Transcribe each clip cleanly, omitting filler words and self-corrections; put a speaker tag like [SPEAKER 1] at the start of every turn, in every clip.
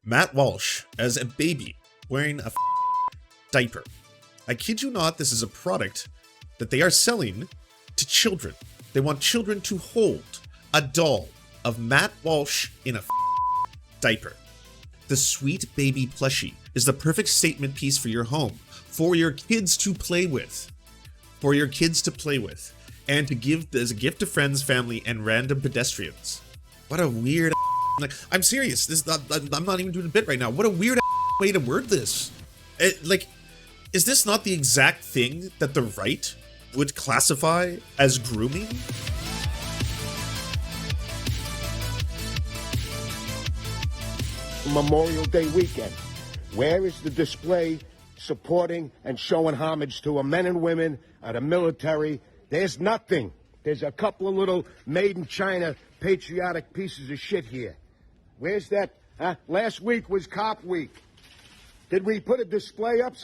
[SPEAKER 1] Matt Walsh as a baby wearing a diaper. I kid you not, this is a product that they are selling to children. They want children to hold a doll of Matt Walsh in a diaper. The sweet baby plushie is the perfect statement piece for your home, for your kids to play with, and to give as a gift to friends, family, and random pedestrians. What a weird like, I'm serious. I'm not even doing a bit right now. What a weird way to word this. Is this not the exact thing that the right would classify as grooming?
[SPEAKER 2] Memorial Day weekend. Where is the display supporting and showing homage to our men and women, the military? There's nothing. There's a couple of little made in China patriotic pieces of shit here. Where's that? Last week was Cop Week. Did we put a display up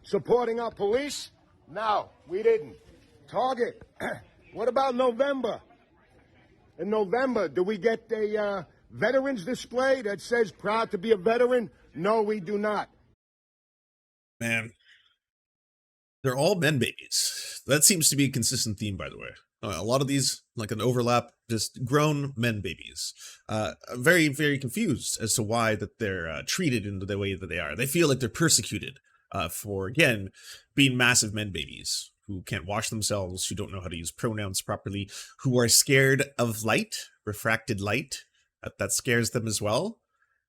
[SPEAKER 2] supporting our police? No, we didn't. Target. What about November? In November, do we get a veterans display that says proud to be a veteran? No, we do not.
[SPEAKER 1] Man, they're all men babies. That seems to be a consistent theme, by the way. A lot of these, like an overlap, just grown men babies. Very, very confused as to why that they're treated in the way that they are. They feel like they're persecuted for, again, being massive men babies who can't wash themselves, who don't know how to use pronouns properly, who are scared of light, refracted light. That scares them as well.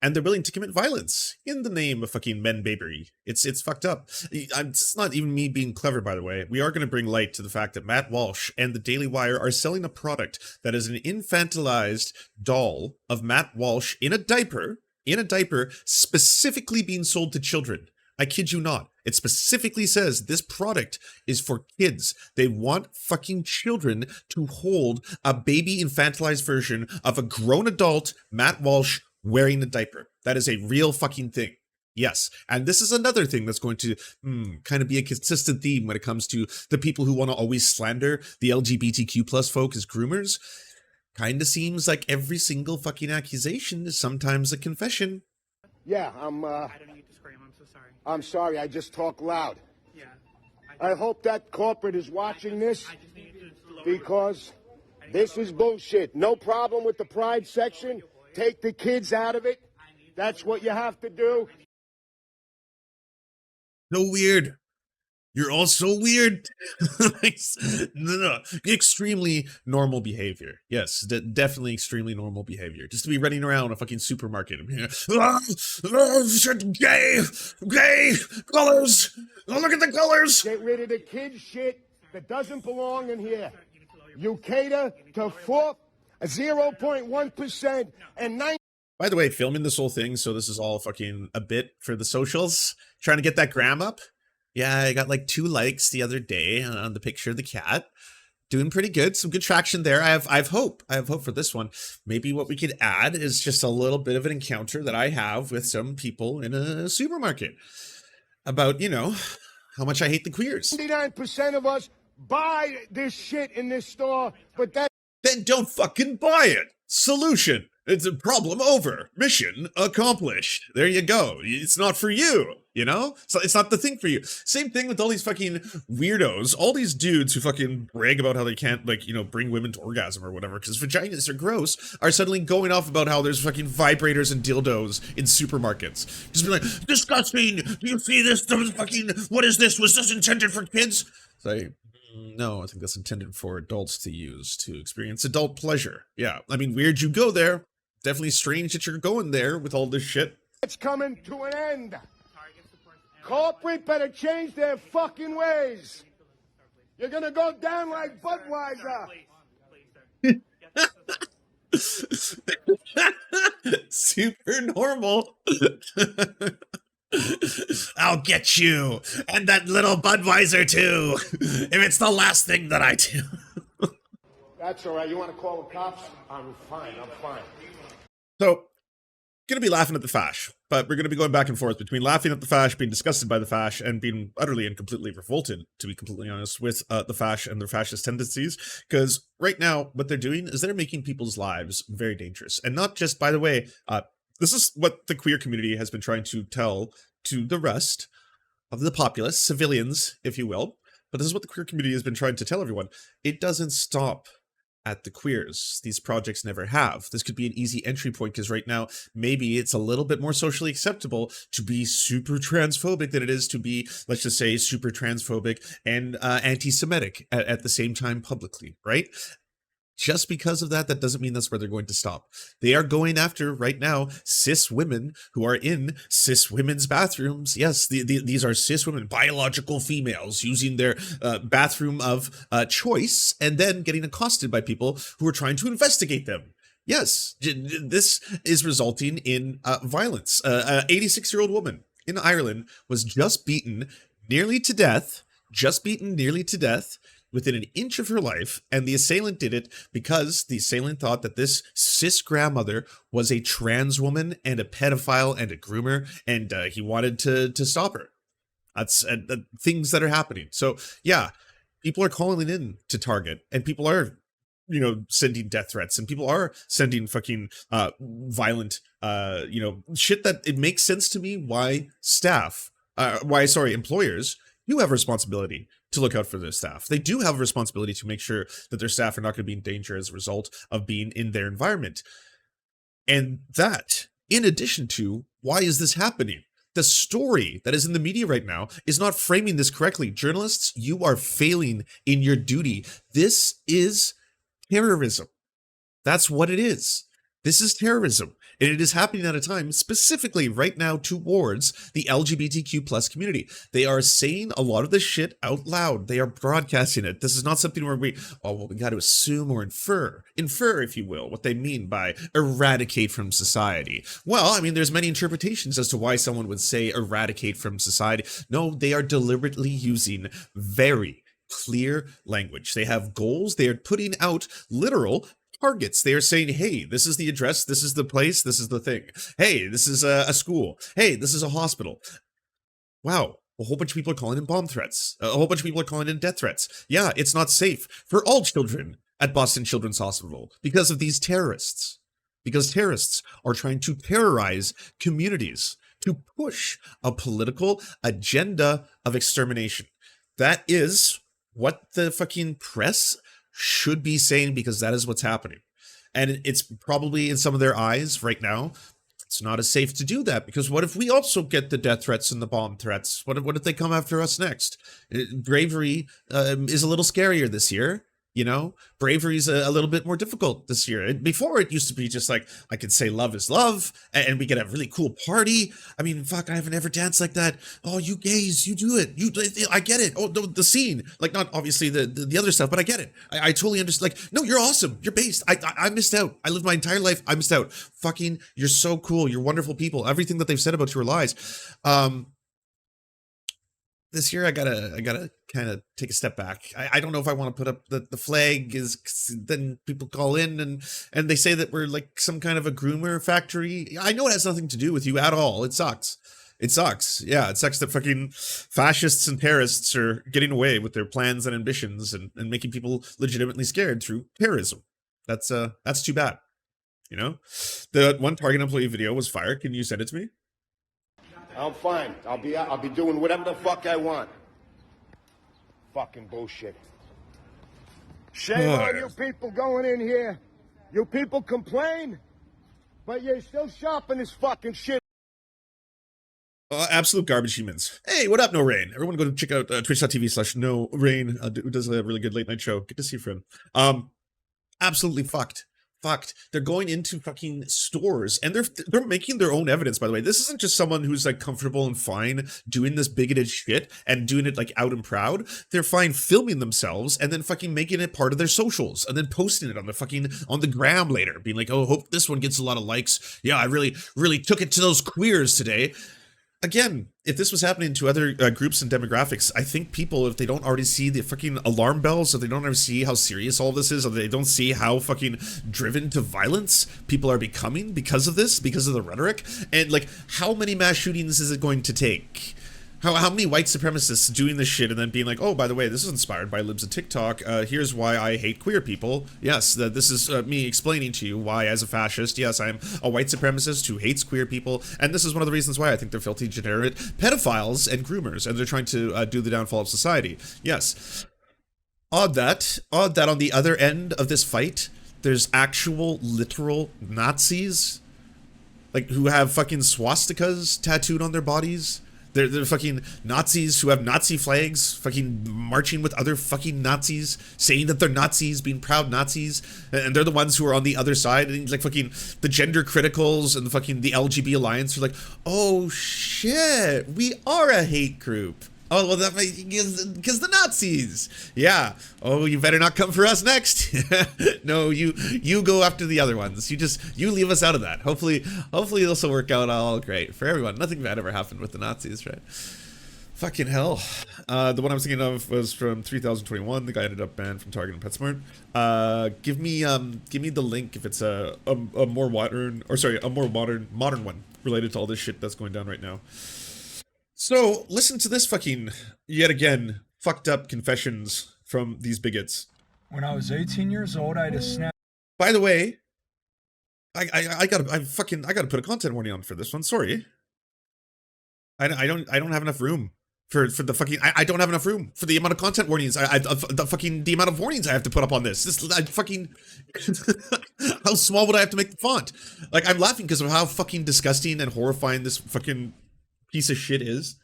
[SPEAKER 1] And they're willing to commit violence in the name of fucking men baby. It's fucked up. It's not even me being clever, by the way. We are going to bring light to the fact that Matt Walsh and the Daily Wire are selling a product that is an infantilized doll of Matt Walsh in a diaper, specifically being sold to children. I kid you not. It specifically says this product is for kids. They want fucking children to hold a baby infantilized version of a grown adult Matt Walsh wearing a diaper. That is a real fucking thing. Yes. And this is another thing that's going to kind of be a consistent theme when it comes to the people who want to always slander the LGBTQ plus folk as groomers. Kind of seems like every single fucking accusation is sometimes a confession.
[SPEAKER 2] Yeah,
[SPEAKER 3] I don't need to scream. I'm so sorry.
[SPEAKER 2] I'm sorry. I just talk loud.
[SPEAKER 3] Yeah.
[SPEAKER 2] I hope that corporate is watching this because this is bullshit. No problem with the pride section. Take the kids out of it. That's what you have to do.
[SPEAKER 1] So weird. You're all so weird. No. Extremely normal behavior. Yes, definitely extremely normal behavior. Just to be running around a fucking supermarket. Shit, gay, colors. Oh, look at the colors.
[SPEAKER 2] Get rid of the kid shit that doesn't belong in here. You cater to 0.1% and 9.
[SPEAKER 1] By the way, filming this whole thing, so this is all fucking a bit for the socials. Trying to get that gram up. Yeah, I got like 2 likes the other day on the picture of the cat. Doing pretty good. Some good traction there. I have hope. I have hope for this one. Maybe what we could add is just a little bit of an encounter that I have with some people in a supermarket about, you know, how much I hate the queers.
[SPEAKER 2] 99% of us buy this shit in this store, but that.
[SPEAKER 1] Then don't fucking buy it. Solution. It's a problem over. Mission accomplished. There you go. It's not for you, you know? So it's not the thing for you. Same thing with all these fucking weirdos. All these dudes who fucking brag about how they can't, like, you know, bring women to orgasm or whatever because vaginas are gross, are suddenly going off about how there's fucking vibrators and dildos in supermarkets. Just be like, disgusting. Do you see this? Fucking, what is this? Was this intended for kids? It's like, no, I think that's intended for adults to use to experience adult pleasure. Yeah, I mean, weird you go there. Definitely strange that you're going there with all this shit.
[SPEAKER 2] It's coming to an end. Corporate better change their fucking ways. You're gonna go down like Budweiser.
[SPEAKER 1] Super normal. I'll get you and that little Budweiser too, if it's the last thing that I do.
[SPEAKER 2] That's all right. You want to call the cops? I'm fine.
[SPEAKER 1] So, gonna be laughing at the fash, but we're gonna be going back and forth between laughing at the fash, being disgusted by the fash, and being utterly and completely revolted, to be completely honest, with the fash and their fascist tendencies. Because right now, what they're doing is they're making people's lives very dangerous, and not just, by the way, This is what the queer community has been trying to tell to the rest of the populace, civilians, if you will. But this is what the queer community has been trying to tell everyone. It doesn't stop at the queers. These projects never have. This could be an easy entry point because right now, maybe it's a little bit more socially acceptable to be super transphobic than it is to be, let's just say, super transphobic and anti-Semitic at the same time publicly, right? Just because of that, that doesn't mean that's where they're going to stop. They are going after, right now, cis women who are in cis women's bathrooms. Yes, these are cis women, biological females, using their bathroom of choice and then getting accosted by people who are trying to investigate them. Yes, this is resulting in violence. An 86-year-old woman in Ireland was just beaten nearly to death, within an inch of her life, and the assailant did it because the assailant thought that this cis grandmother was a trans woman and a pedophile and a groomer, and he wanted to stop her. That's things that are happening. So yeah, people are calling in to Target, and people are, sending death threats, and people are sending fucking violent, shit that it makes sense to me why employers do have a responsibility to look out for their staff. They do have a responsibility to make sure that their staff are not going to be in danger as a result of being in their environment. And that, in addition to, why is this happening? The story that is in the media right now is not framing this correctly. Journalists, you are failing in your duty. This is terrorism. That's what it is. This is terrorism. And it is happening at a time specifically right now towards the LGBTQ plus community. They are saying a lot of this shit out loud. They are broadcasting it. This is not something where we got to assume or infer, if you will, what they mean by eradicate from society. Well, I mean, there's many interpretations as to why someone would say eradicate from society. No, they are deliberately using very clear language. They have goals. They are putting out literal targets. They are saying, hey, this is the address, this is the place, this is the thing. Hey, this is a school. Hey, this is a hospital. Wow, a whole bunch of people are calling in bomb threats. A whole bunch of people are calling in death threats. Yeah, it's not safe for all children at Boston Children's Hospital because of these terrorists. Because terrorists are trying to terrorize communities to push a political agenda of extermination. That is what the fucking press should be saying, because that is what's happening. And it's probably in some of their eyes right now, it's not as safe to do that, because what if we also get the death threats and the bomb threats? What if they come after us next? Bravery is a little scarier this year. Bravery's a little bit more difficult this year. Before, it used to be just like, I could say love is love, and we could have a really cool party. I mean, fuck, I haven't ever danced like that. Oh, you gays, you do it. I get it. Oh, the scene. Like, not obviously the other stuff, but I get it. I totally understand. Like, no, you're awesome. You're based. I missed out. I lived my entire life. I missed out. Fucking, you're so cool. You're wonderful people. Everything that they've said about you are lies. This year I gotta kind of take a step back. I don't know if I want to put up the flag, is then people call in and they say that we're like some kind of a groomer factory. I know it has nothing to do with you at all. It sucks. Yeah, it sucks that fucking fascists and terrorists are getting away with their plans and ambitions and making people legitimately scared through terrorism. That's too bad. The one Target employee video was fire. Can you send it to me?
[SPEAKER 2] I'm fine. I'll be doing whatever the fuck I want. Fucking bullshit. Shame on you people going in here. You people complain, but you're still shopping this fucking shit.
[SPEAKER 1] Absolute garbage humans. Hey, what up, No Rain? Everyone go to check out twitch.tv/No Rain, who does a really good late night show. Good to see you, friend. Absolutely fucked. They're going into fucking stores and they're making their own evidence, by the way. This isn't just someone who's like comfortable and fine doing this bigoted shit and doing it like out and proud. They're fine filming themselves and then fucking making it part of their socials and then posting it on the gram later, being like, oh, hope this one gets a lot of likes. Yeah, I really took it to those queers today. Again, if this was happening to other groups and demographics, I think people, if they don't already see the fucking alarm bells, if they don't already see how serious all this is, or they don't see how fucking driven to violence people are becoming because of this, because of the rhetoric, and like, how many mass shootings is it going to take How many white supremacists doing this shit and then being like, oh, by the way, this is inspired by libs of TikTok. Here's why I hate queer people. Yes, this is me explaining to you why, as a fascist, yes, I'm a white supremacist who hates queer people, and this is one of the reasons why I think they're filthy, degenerate pedophiles and groomers, and they're trying to do the downfall of society. Yes. Odd that on the other end of this fight, there's actual, literal Nazis, like, who have fucking swastikas tattooed on their bodies. They're fucking Nazis who have Nazi flags, fucking marching with other fucking Nazis, saying that they're Nazis, being proud Nazis, and they're the ones who are on the other side, and like fucking the gender criticals and the fucking the LGB Alliance are like, oh shit, we are a hate group. Oh, well, that because the Nazis. Yeah. Oh, you better not come for us next. No, you go after the other ones. You leave us out of that. Hopefully this will work out all great for everyone. Nothing bad ever happened with the Nazis, right? Fucking hell. The one I was thinking of was from 3021. The guy ended up banned from Target and PetSmart. Give me the link if it's a more modern one related to all this shit that's going down right now. So, listen to this fucking, yet again, fucked up confessions from these bigots.
[SPEAKER 4] When I was 18 years old, I had a snap.
[SPEAKER 1] By the way, I gotta put a content warning on for this one. Sorry. I don't have enough room for the fucking, I don't have enough room for the amount of content warnings. The amount of warnings I have to put up on this. How small would I have to make the font? Like, I'm laughing because of how fucking disgusting and horrifying this fucking piece of shit is.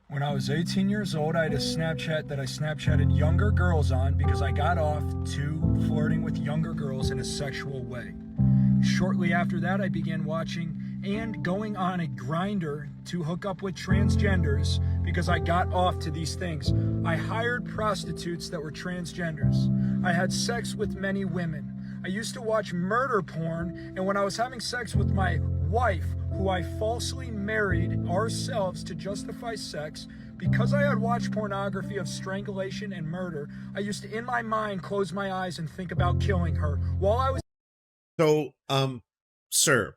[SPEAKER 4] When I was 18 years old, I had a Snapchat that I Snapchatted younger girls on because I got off to flirting with younger girls in a sexual way. Shortly after that, I began watching and going on a grinder to hook up with transgenders because I got off to these things. I hired prostitutes that were transgenders. I had sex with many women. I used to watch murder porn, and when I was having sex with my wife, who I falsely married ourselves to justify sex, because I had watched pornography of strangulation and murder, I used to, in my mind, close my eyes and think about killing her while I was...
[SPEAKER 1] So, sir,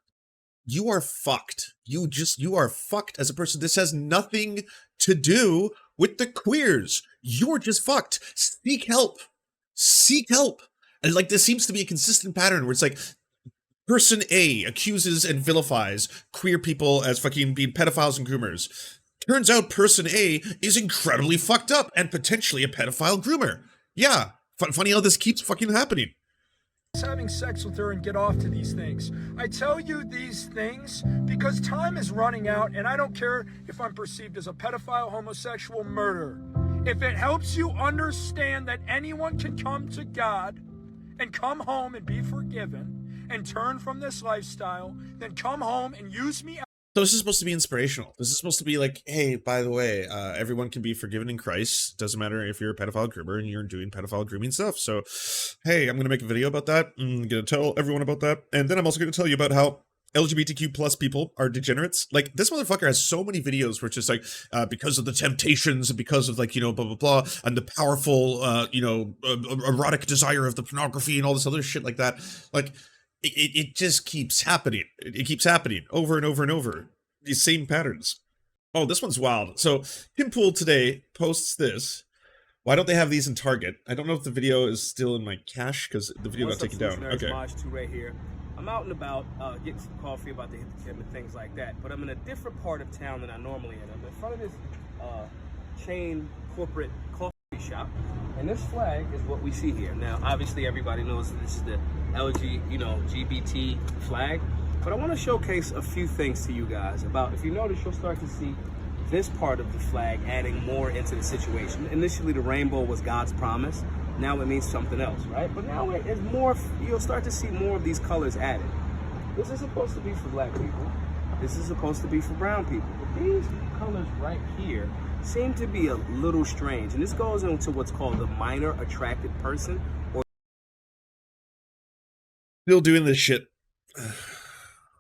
[SPEAKER 1] you are fucked. You are fucked as a person. This has nothing to do with the queers. You're just fucked. Seek help. Seek help. And like, this seems to be a consistent pattern where it's like, person A accuses and vilifies queer people as fucking being pedophiles and groomers. Turns out person A is incredibly fucked up and potentially a pedophile groomer. Yeah, funny how this keeps fucking happening.
[SPEAKER 4] Having sex with her and get off to these things. I tell you these things because time is running out, and I don't care if I'm perceived as a pedophile, homosexual, murderer. If it helps you understand that anyone can come to God and come home and be forgiven and turn from this lifestyle, then come home and use me.
[SPEAKER 1] So this is supposed to be inspirational. This is supposed to be like, hey, by the way, everyone can be forgiven in Christ. Doesn't matter if you're a pedophile groomer and you're doing pedophile grooming stuff. So, hey, I'm going to make a video about that. I'm going to tell everyone about that. And then I'm also going to tell you about how LGBTQ plus people are degenerates. Like, this motherfucker has so many videos where it's just like, because of the temptations and because of, like, you know, blah, blah, blah, and the powerful, erotic desire of the pornography and all this other shit like that. Like, it just keeps happening. It keeps happening over and over and over. These same patterns. Oh, this one's wild. So, Kimpool today posts this. Why don't they have these in Target? I don't know if the video is still in my cache because the video got taken down. Okay.
[SPEAKER 5] Right here. I'm out and about, getting some coffee, about to hit the gym and things like that. But I'm in a different part of town than I normally am. I'm in front of this chain corporate coffee shop. And this flag is what we see here. Now, obviously, everybody knows that this is the LGBT flag. But I want to showcase a few things to you guys about, if you notice, you'll start to see this part of the flag adding more into the situation. Initially, the rainbow was God's promise. Now it means something else, right? But now it's more, you'll start to see more of these colors added. This is supposed to be for black people. This is supposed to be for brown people. But these colors right here seem to be a little strange. And this goes into what's called the minor attracted person. Or
[SPEAKER 1] still doing this shit.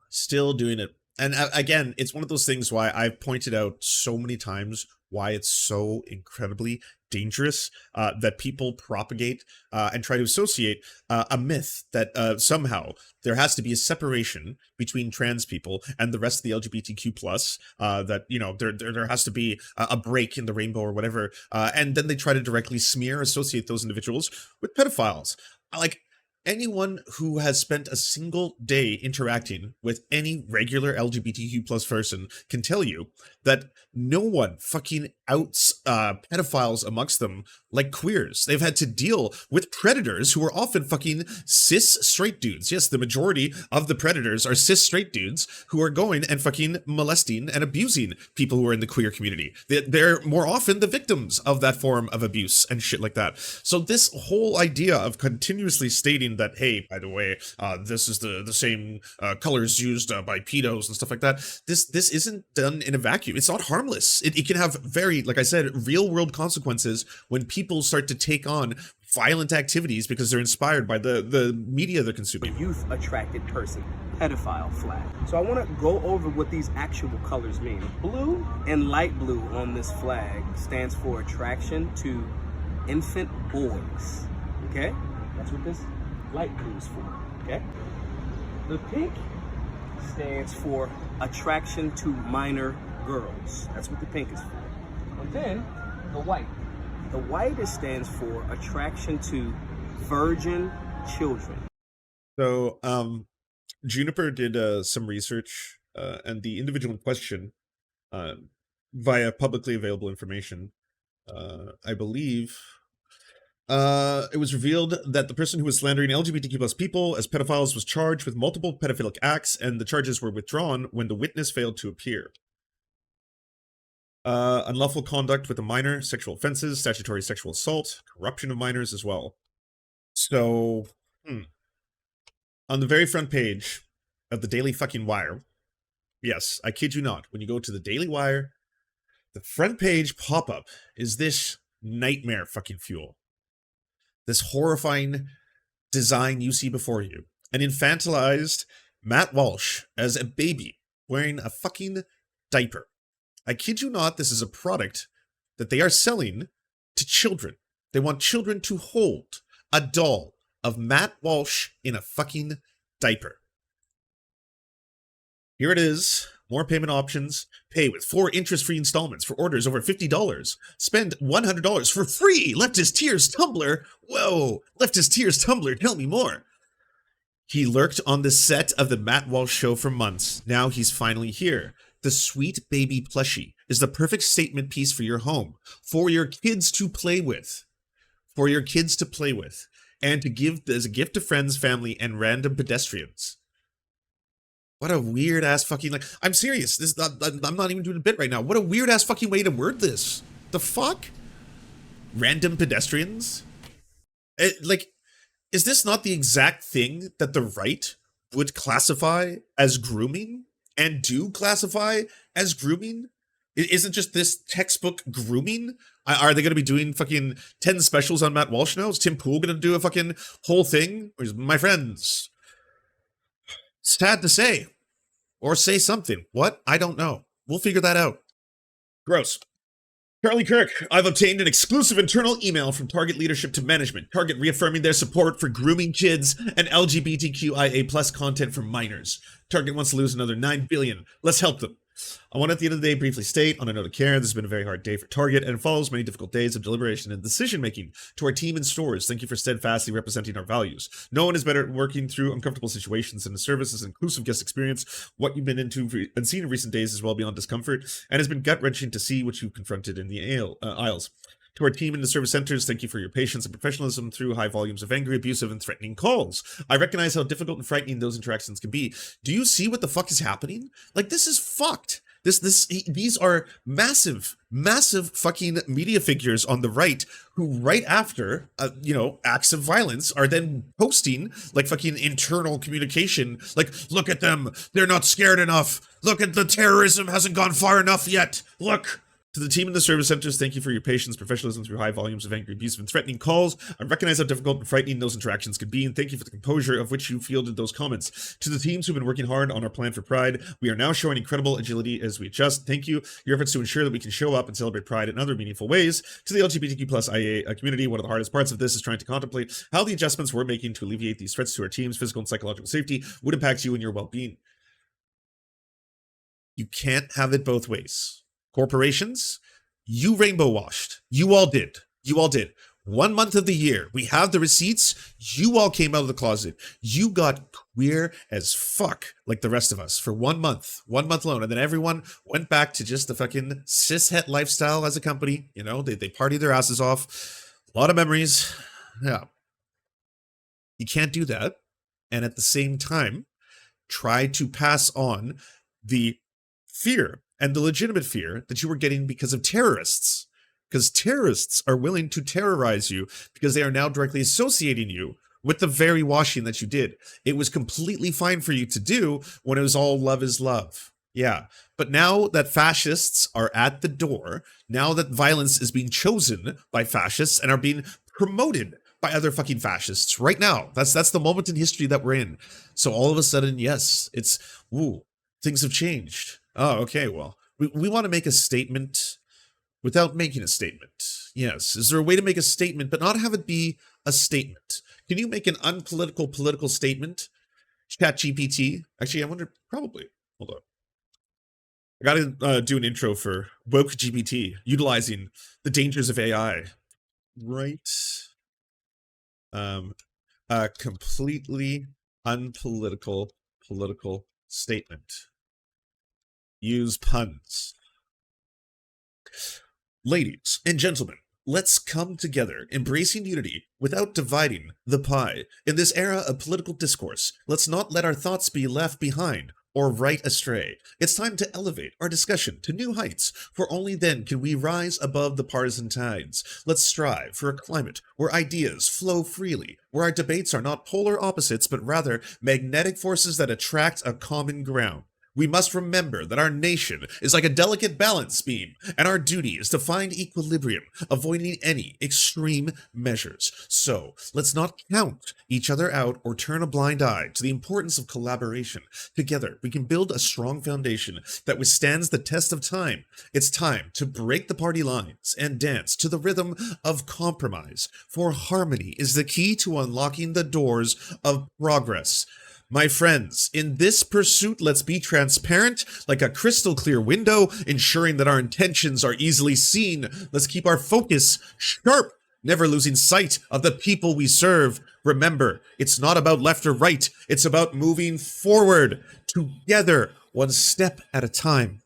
[SPEAKER 1] Still doing it. And again, it's one of those things why I've pointed out so many times why it's so incredibly dangerous that people propagate and try to associate a myth that somehow there has to be a separation between trans people and the rest of the LGBTQ plus, that, you know, there has to be a break in the rainbow or whatever, and then they try to directly smear, associate those individuals with pedophiles. Like, anyone who has spent a single day interacting with any regular LGBTQ plus person can tell you that no one fucking outs pedophiles amongst them like queers. They've had to deal with predators who are often fucking cis straight dudes. Yes, the majority of the predators are cis straight dudes who are going and fucking molesting and abusing people who are in the queer community. They're more often the victims of that form of abuse and shit like that. So this whole idea of continuously stating that, hey, by the way, this is the same colors used by pedos and stuff like that, this isn't done in a vacuum. It's not harmless. It can have very, like I said, real world consequences when people start to take on violent activities because they're inspired by the media they're consuming.
[SPEAKER 5] Youth attracted person, pedophile flag. So I want to go over what these actual colors mean. Blue and light blue on this flag stands for attraction to infant boys. Okay? That's what this light blue is for. Okay? The pink stands for attraction to minor girls. That's what the pink is for. And then the white. The white stands for attraction to virgin children.
[SPEAKER 1] So, Juniper did some research, and the individual in question, via publicly available information, I believe, it was revealed that the person who was slandering LGBTQ plus people as pedophiles was charged with multiple pedophilic acts, and the charges were withdrawn when the witness failed to appear. Unlawful conduct with a minor, sexual offenses, statutory sexual assault, corruption of minors as well. So, on the very front page of the Daily fucking Wire, yes, I kid you not, when you go to the Daily Wire, the front page pop-up is this nightmare fucking fuel. This horrifying design you see before you. An infantilized Matt Walsh as a baby wearing a fucking diaper. I kid you not, this is a product that they are selling to children. They want children to hold a doll of Matt Walsh in a fucking diaper. Here it is. More payment options. Pay with 4 interest-free installments for orders over $50. Spend $100 for free. Leftist Tears Tumblr. Whoa. Leftist Tears Tumblr. Tell me more. He lurked on the set of the Matt Walsh show for months. Now he's finally here. The sweet baby plushie is the perfect statement piece for your home, for your kids to play with, and to give as a gift to friends, family, and random pedestrians. What a weird ass fucking, like, I'm serious. This I'm not even doing a bit right now. What a weird ass fucking way to word this. The fuck? Random pedestrians? Is this not the exact thing that the right would classify as grooming? And do classify as grooming? Isn't just this textbook grooming? Are they going to be doing fucking 10 specials on Matt Walsh now? Is Tim Pool going to do a fucking whole thing? Or is, my friends, sad to say. Or say something. What? I don't know. We'll figure that out. Gross. Charlie Kirk, I've obtained an exclusive internal email from Target leadership to management. Target reaffirming their support for grooming kids and LGBTQIA plus content for minors. Target wants to lose another $9 billion. Let's help them. I want at the end of the day briefly state, on a note of care, this has been a very hard day for Target, and it follows many difficult days of deliberation and decision-making. To our team in stores, thank you for steadfastly representing our values. No one is better at working through uncomfortable situations, and the service is an inclusive guest experience. What you've been into and seen in recent days is well beyond discomfort, and has been gut-wrenching to see what you've confronted in the aisles. To our team in the service centers, thank you for your patience and professionalism through high volumes of angry, abusive, and threatening calls. I recognize how difficult and frightening those interactions can be. Do you see what the fuck is happening? Like, this is fucked. These are massive fucking media figures on the right who, right after, acts of violence, are then posting like fucking internal communication. Like, look at them. They're not scared enough. Look at the terrorism hasn't gone far enough yet. Look. To the team in the service centers, thank you for your patience, professionalism through high volumes of angry, abusive, and threatening calls. I recognize how difficult and frightening those interactions can be, and thank you for the composure of which you fielded those comments. To the teams who've been working hard on our plan for Pride, we are now showing incredible agility as we adjust. Thank you. Your efforts to ensure that we can show up and celebrate Pride in other meaningful ways. To the LGBTQIA community, one of the hardest parts of this is trying to contemplate how the adjustments we're making to alleviate these threats to our team's physical and psychological safety would impact you and your well-being. You can't have it both ways. Corporations, you rainbow washed. You all did. You all did. 1 month of the year, we have the receipts. You all came out of the closet. You got queer as fuck like the rest of us for 1 month alone. And then everyone went back to just the fucking cishet lifestyle as a company. You know, they partied their asses off. A lot of memories. Yeah. You can't do that. And at the same time, try to pass on the fear and the legitimate fear that you were getting because of terrorists. Because terrorists are willing to terrorize you because they are now directly associating you with the very washing that you did. It was completely fine for you to do when it was all love is love. Yeah. But now that fascists are at the door, now that violence is being chosen by fascists and are being promoted by other fucking fascists right now, that's the moment in history that we're in. So all of a sudden, yes, it's, ooh, things have changed. Oh, okay, well, we want to make a statement without making a statement. Yes. Is there a way to make a statement, but not have it be a statement? Can you make an unpolitical political statement? ChatGPT. Actually, I wonder, probably. Hold on. I got to do an intro for woke GPT, utilizing the dangers of AI. Right. A completely unpolitical political statement. Use puns. Ladies and gentlemen, let's come together, embracing unity without dividing the pie. In this era of political discourse, let's not let our thoughts be left behind or right astray. It's time to elevate our discussion to new heights, for only then can we rise above the partisan tides. Let's strive for a climate where ideas flow freely, where our debates are not polar opposites, but rather magnetic forces that attract a common ground. We must remember that our nation is like a delicate balance beam, and our duty is to find equilibrium, avoiding any extreme measures. So, let's not count each other out or turn a blind eye to the importance of collaboration. Together, we can build a strong foundation that withstands the test of time. It's time to break the party lines and dance to the rhythm of compromise, for harmony is the key to unlocking the doors of progress. My friends, in this pursuit, let's be transparent like a crystal clear window, ensuring that our intentions are easily seen. Let's keep our focus sharp, never losing sight of the people we serve. Remember, it's not about left or right. It's about moving forward together, one step at a time.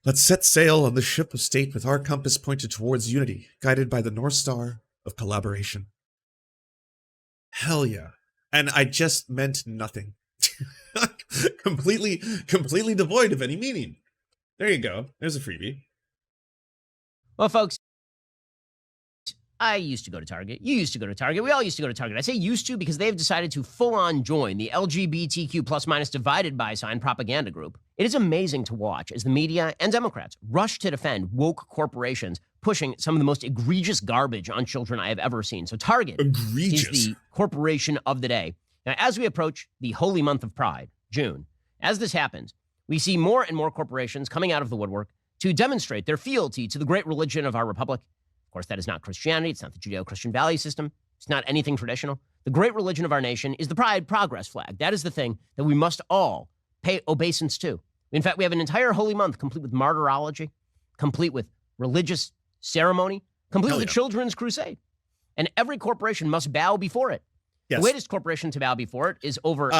[SPEAKER 1] Let's set sail on the ship of state with our compass pointed towards unity, guided by the North Star of collaboration. Hell yeah. And I just meant nothing. completely devoid of any meaning. There you go. There's a freebie.
[SPEAKER 6] Well, folks, I used to go to Target. You used to go to Target. We all used to go to Target. I say used to because they've decided to full-on join the LGBTQ plus minus divided by sign propaganda group. It is amazing to watch as the media and Democrats rush to defend woke corporations pushing some of the most egregious garbage on children I have ever seen. So Target is the corporation of the day. Now, as we approach the holy month of Pride, June, as this happens, we see more and more corporations coming out of the woodwork to demonstrate their fealty to the great religion of our republic. Of course, that is not Christianity. It's not the Judeo-Christian value system. It's not anything traditional. The great religion of our nation is the Pride Progress flag. That is the thing that we must all pay obeisance to. In fact, we have an entire holy month complete with martyrology, complete with religious ceremony, complete with the Children's Crusade. And every corporation must bow before it. Yes. The latest corporation to bow before it is over...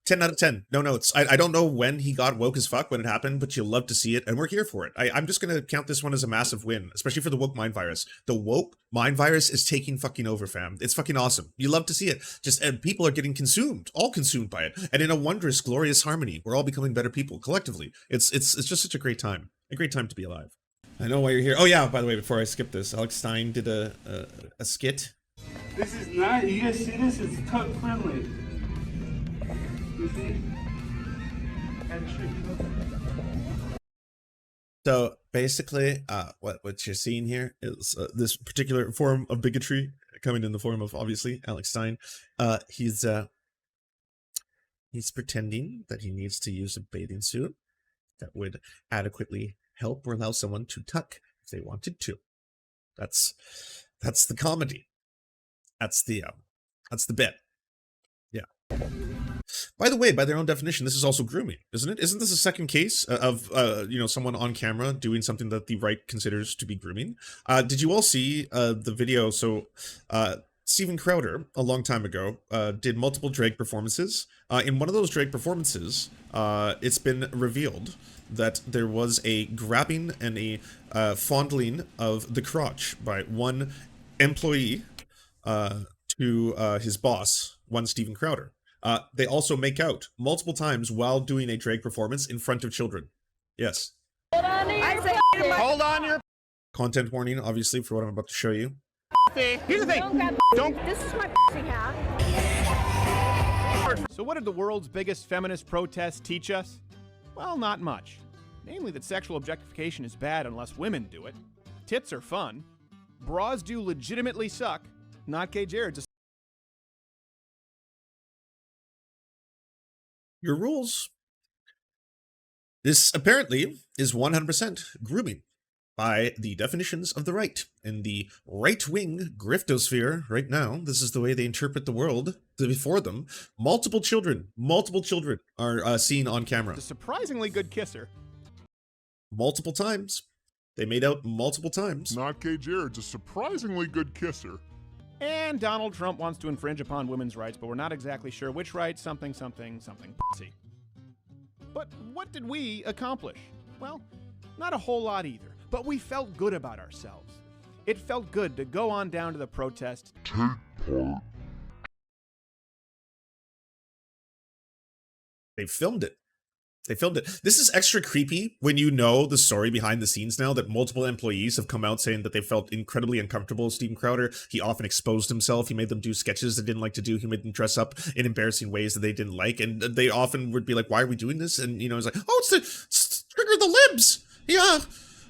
[SPEAKER 1] 10 out of 10. No notes. I don't know when he got woke as fuck, when it happened, but you'll love to see it, and we're here for it. I'm just going to count this one as a massive win, especially for the woke mind virus. The woke mind virus is taking fucking over, fam. It's fucking awesome. You love to see it. And people are getting consumed, all consumed by it. And in a wondrous, glorious harmony, we're all becoming better people collectively. It's just such a great time to be alive. I know why you're here. Oh yeah, by the way, before I skip this, Alex Stein did a skit.
[SPEAKER 7] This is not, you guys see this? It's cut friendly. You see? And
[SPEAKER 1] So basically, what you're seeing here is this particular form of bigotry coming in the form of, obviously, Alex Stein. He's pretending that he needs to use a bathing suit that would adequately help or allow someone to tuck if they wanted to. That's the comedy. That's the bit. Yeah. By the way, by their own definition, this is also grooming, isn't it? Isn't this a second case of someone on camera doing something that the right considers to be grooming? Did you all see the video? So Steven Crowder, a long time ago, did multiple drag performances. In one of those drag performances, it's been revealed that there was a grabbing and a fondling of the crotch by one employee to his boss, one Steven Crowder. They also make out multiple times while doing a drag performance in front of children. Yes.
[SPEAKER 8] Hold on your
[SPEAKER 1] Content warning, obviously, for what I'm about to show you.
[SPEAKER 8] Here's the thing.
[SPEAKER 9] This is my hat.
[SPEAKER 8] So what did the world's biggest feminist protest teach us? Well, not much. Namely that sexual objectification is bad unless women do it. Tits are fun. Bras do legitimately suck. Not gay Jared. Just
[SPEAKER 1] Your rules. This apparently is 100% grooming by the definitions of the right. In the right-wing griftosphere right now, this is the way they interpret the world before them. Multiple children are seen on camera.
[SPEAKER 8] a surprisingly good kisser.
[SPEAKER 1] Multiple times. They made out multiple times.
[SPEAKER 10] Not gay Jared's a surprisingly good kisser.
[SPEAKER 8] And Donald Trump wants to infringe upon women's rights, but we're not exactly sure which right, something pussy. But what did we accomplish? Well, not a whole lot either, but we felt good about ourselves. It felt good to go on down to the protest.
[SPEAKER 1] They filmed it. This is extra creepy when you know the story behind the scenes now, that multiple employees have come out saying that they felt incredibly uncomfortable with Steven Crowder. He often exposed himself. He made them do sketches they didn't like to do. He made them dress up in embarrassing ways that they didn't like. And they often would be like, why are we doing this? And, it's like, oh, it's to trigger the libs. Yeah,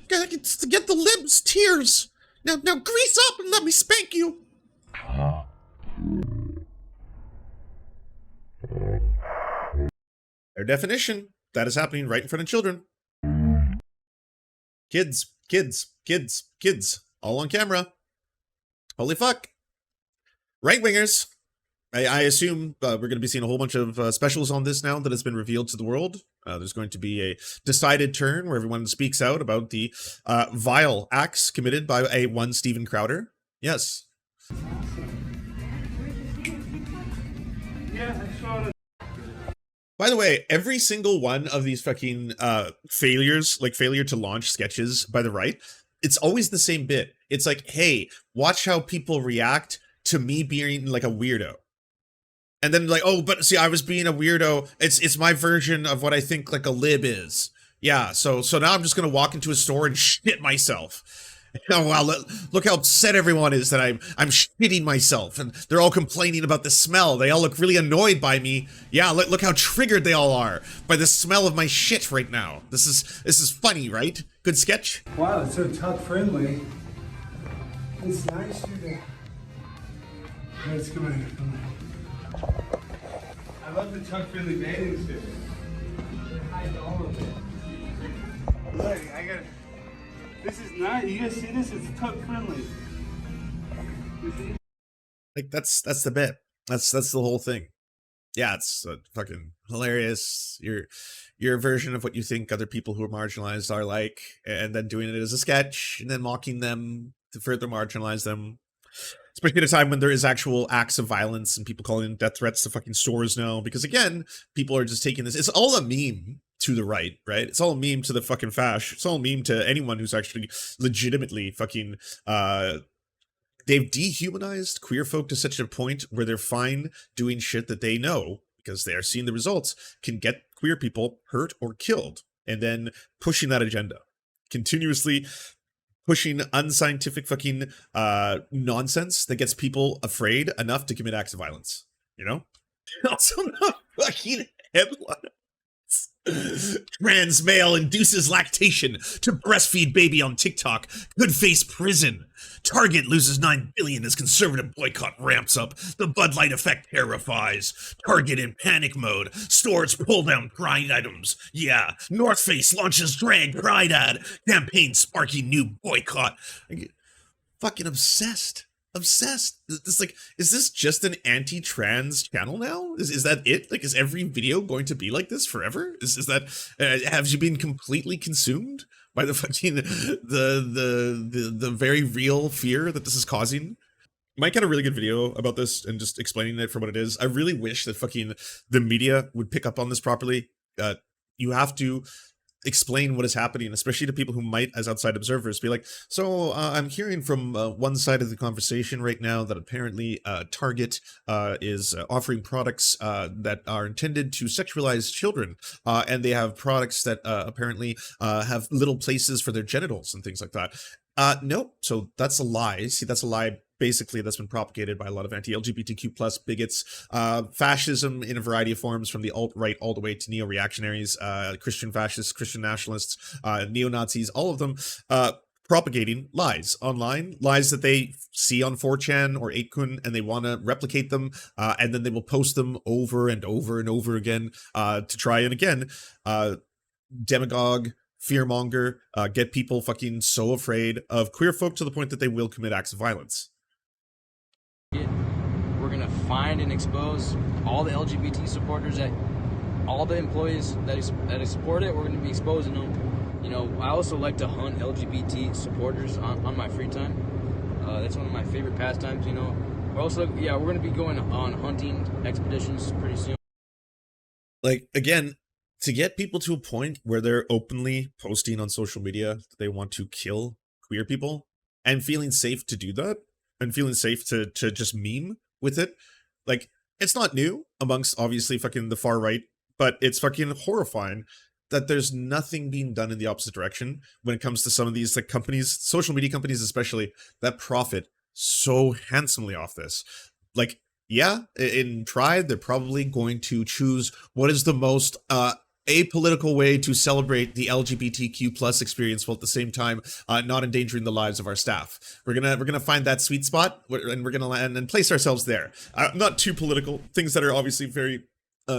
[SPEAKER 1] it's to get the libs tears. Now grease up and let me spank you. Their definition. That is happening right in front of children. Kids, all on camera. Holy fuck. Right-wingers. I assume we're going to be seeing a whole bunch of specials on this now that has been revealed to the world. There's going to be a decided turn where everyone speaks out about the vile acts committed by one Steven Crowder. Yes.
[SPEAKER 7] Yeah, I saw it.
[SPEAKER 1] By the way, every single one of these fucking failures, like failure to launch sketches by the right, it's always the same bit. It's like, hey, watch how people react to me being like a weirdo. And then like, oh, but see, I was being a weirdo. It's my version of what I think like a lib is. Yeah, so now I'm just gonna walk into a store and shit myself. Oh wow, look how upset everyone is that I'm shitting myself, and they're all complaining about the smell. They all look really annoyed by me. Yeah, look how triggered they all are by the smell of my shit right now. This is funny, right? Good sketch.
[SPEAKER 7] Wow, it's so tuck friendly. It's nice to. Let's come in. I love the tuck friendly bathing suit. Hide all of it. Look, I got. This is nice. You guys see this? It's tuck friendly. You see?
[SPEAKER 1] Like that's the bit. That's the whole thing. Yeah, it's fucking hilarious. Your version of what you think other people who are marginalized are like, and then doing it as a sketch, and then mocking them to further marginalize them. Especially at a time when there is actual acts of violence and people calling in death threats to fucking stores now. Because again, people are just taking this. It's all a meme to the right? It's all a meme to the fucking fash. It's all a meme to anyone who's actually legitimately fucking, they've dehumanized queer folk to such a point where they're fine doing shit that they know, because they are seeing the results, can get queer people hurt or killed, and then pushing that agenda. Continuously pushing unscientific fucking nonsense that gets people afraid enough to commit acts of violence. Also not fucking headline. Trans male induces lactation to breastfeed baby on TikTok. Could face prison. Target loses $9 billion as conservative boycott ramps up. The Bud Light effect terrifies. Target in panic mode. Stores pull down pride items. Yeah. North Face launches drag pride ad. Campaign sparking new boycott. I get fucking obsessed. Obsessed. It's like, is this just an anti-trans channel now? Is that it? Like, is every video going to be like this forever? Is that have you been completely consumed by the fucking the very real fear that this is causing? Mike had a really good video about this and just explaining it for what it is. I really wish that fucking the media would pick up on this properly. You have to explain what is happening, especially to people who might, as outside observers, be like, so I'm hearing from one side of the conversation right now that apparently Target is offering products that are intended to sexualize children, and they have products that apparently have little places for their genitals and things like that. No, so that's a lie. See, that's a lie. Basically, that's been propagated by a lot of anti-LGBTQ plus bigots, fascism in a variety of forms, from the alt-right all the way to neo-reactionaries, Christian fascists, Christian nationalists, neo-Nazis, all of them propagating lies online, lies that they see on 4chan or 8kun, and they want to replicate them, and then they will post them over and over and over again to try and again demagogue, fearmonger, get people fucking so afraid of queer folk to the point that they will commit acts of violence.
[SPEAKER 11] We're gonna find and expose all the LGBT supporters, that all the employees that support it. We're gonna be exposing them. You know, I also like to hunt LGBT supporters on my free time. That's one of my favorite pastimes. You know, we're also, yeah, we're gonna be going on hunting expeditions pretty soon.
[SPEAKER 1] Like, again, to get people to a point where they're openly posting on social media that they want to kill queer people and feeling safe to do that, and feeling safe to just meme with it, like, it's not new amongst obviously fucking the far right, but it's fucking horrifying that there's nothing being done in the opposite direction when it comes to some of these like companies, social media companies especially, that profit so handsomely off this. Like, yeah, in Pride, they're probably going to choose what is the most apolitical way to celebrate the LGBTQ plus experience while at the same time not endangering the lives of our staff. We're gonna find that sweet spot, and we're gonna land and place ourselves there. Not too political, things that are obviously very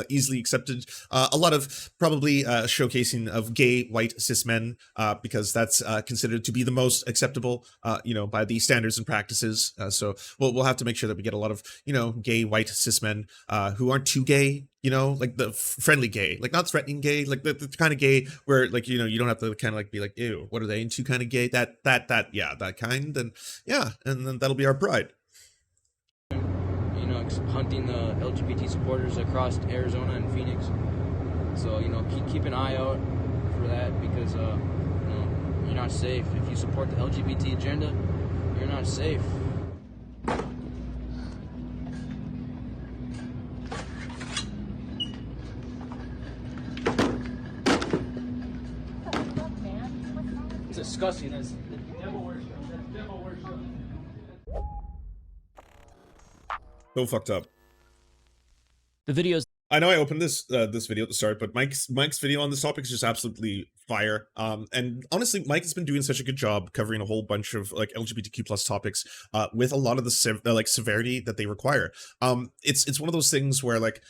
[SPEAKER 1] easily accepted. A lot of probably showcasing of gay white cis men, because that's considered to be the most acceptable, you know, by the standards and practices. So we'll have to make sure that we get a lot of, you know, gay white cis men who aren't too gay. You know, like the friendly gay, like not threatening gay, like the kind of gay where, like, you know, you don't have to kind of like be like, ew, what are they into kind of gay? That yeah, that kind. And yeah, and then that'll be our pride.
[SPEAKER 11] You know, hunting the LGBT supporters across Arizona and Phoenix. So, you know, keep an eye out for that, because you know, you're not safe if you support the LGBT agenda. You're not safe. It's disgusting. That's devil worship. That's devil worship.
[SPEAKER 1] So fucked up.
[SPEAKER 6] The videos.
[SPEAKER 1] I know I opened this this video at the start, but Mike's video on this topic is just absolutely fire. And honestly, Mike has been doing such a good job covering a whole bunch of like LGBTQ plus topics with a lot of the like severity that they require. It's one of those things where, like,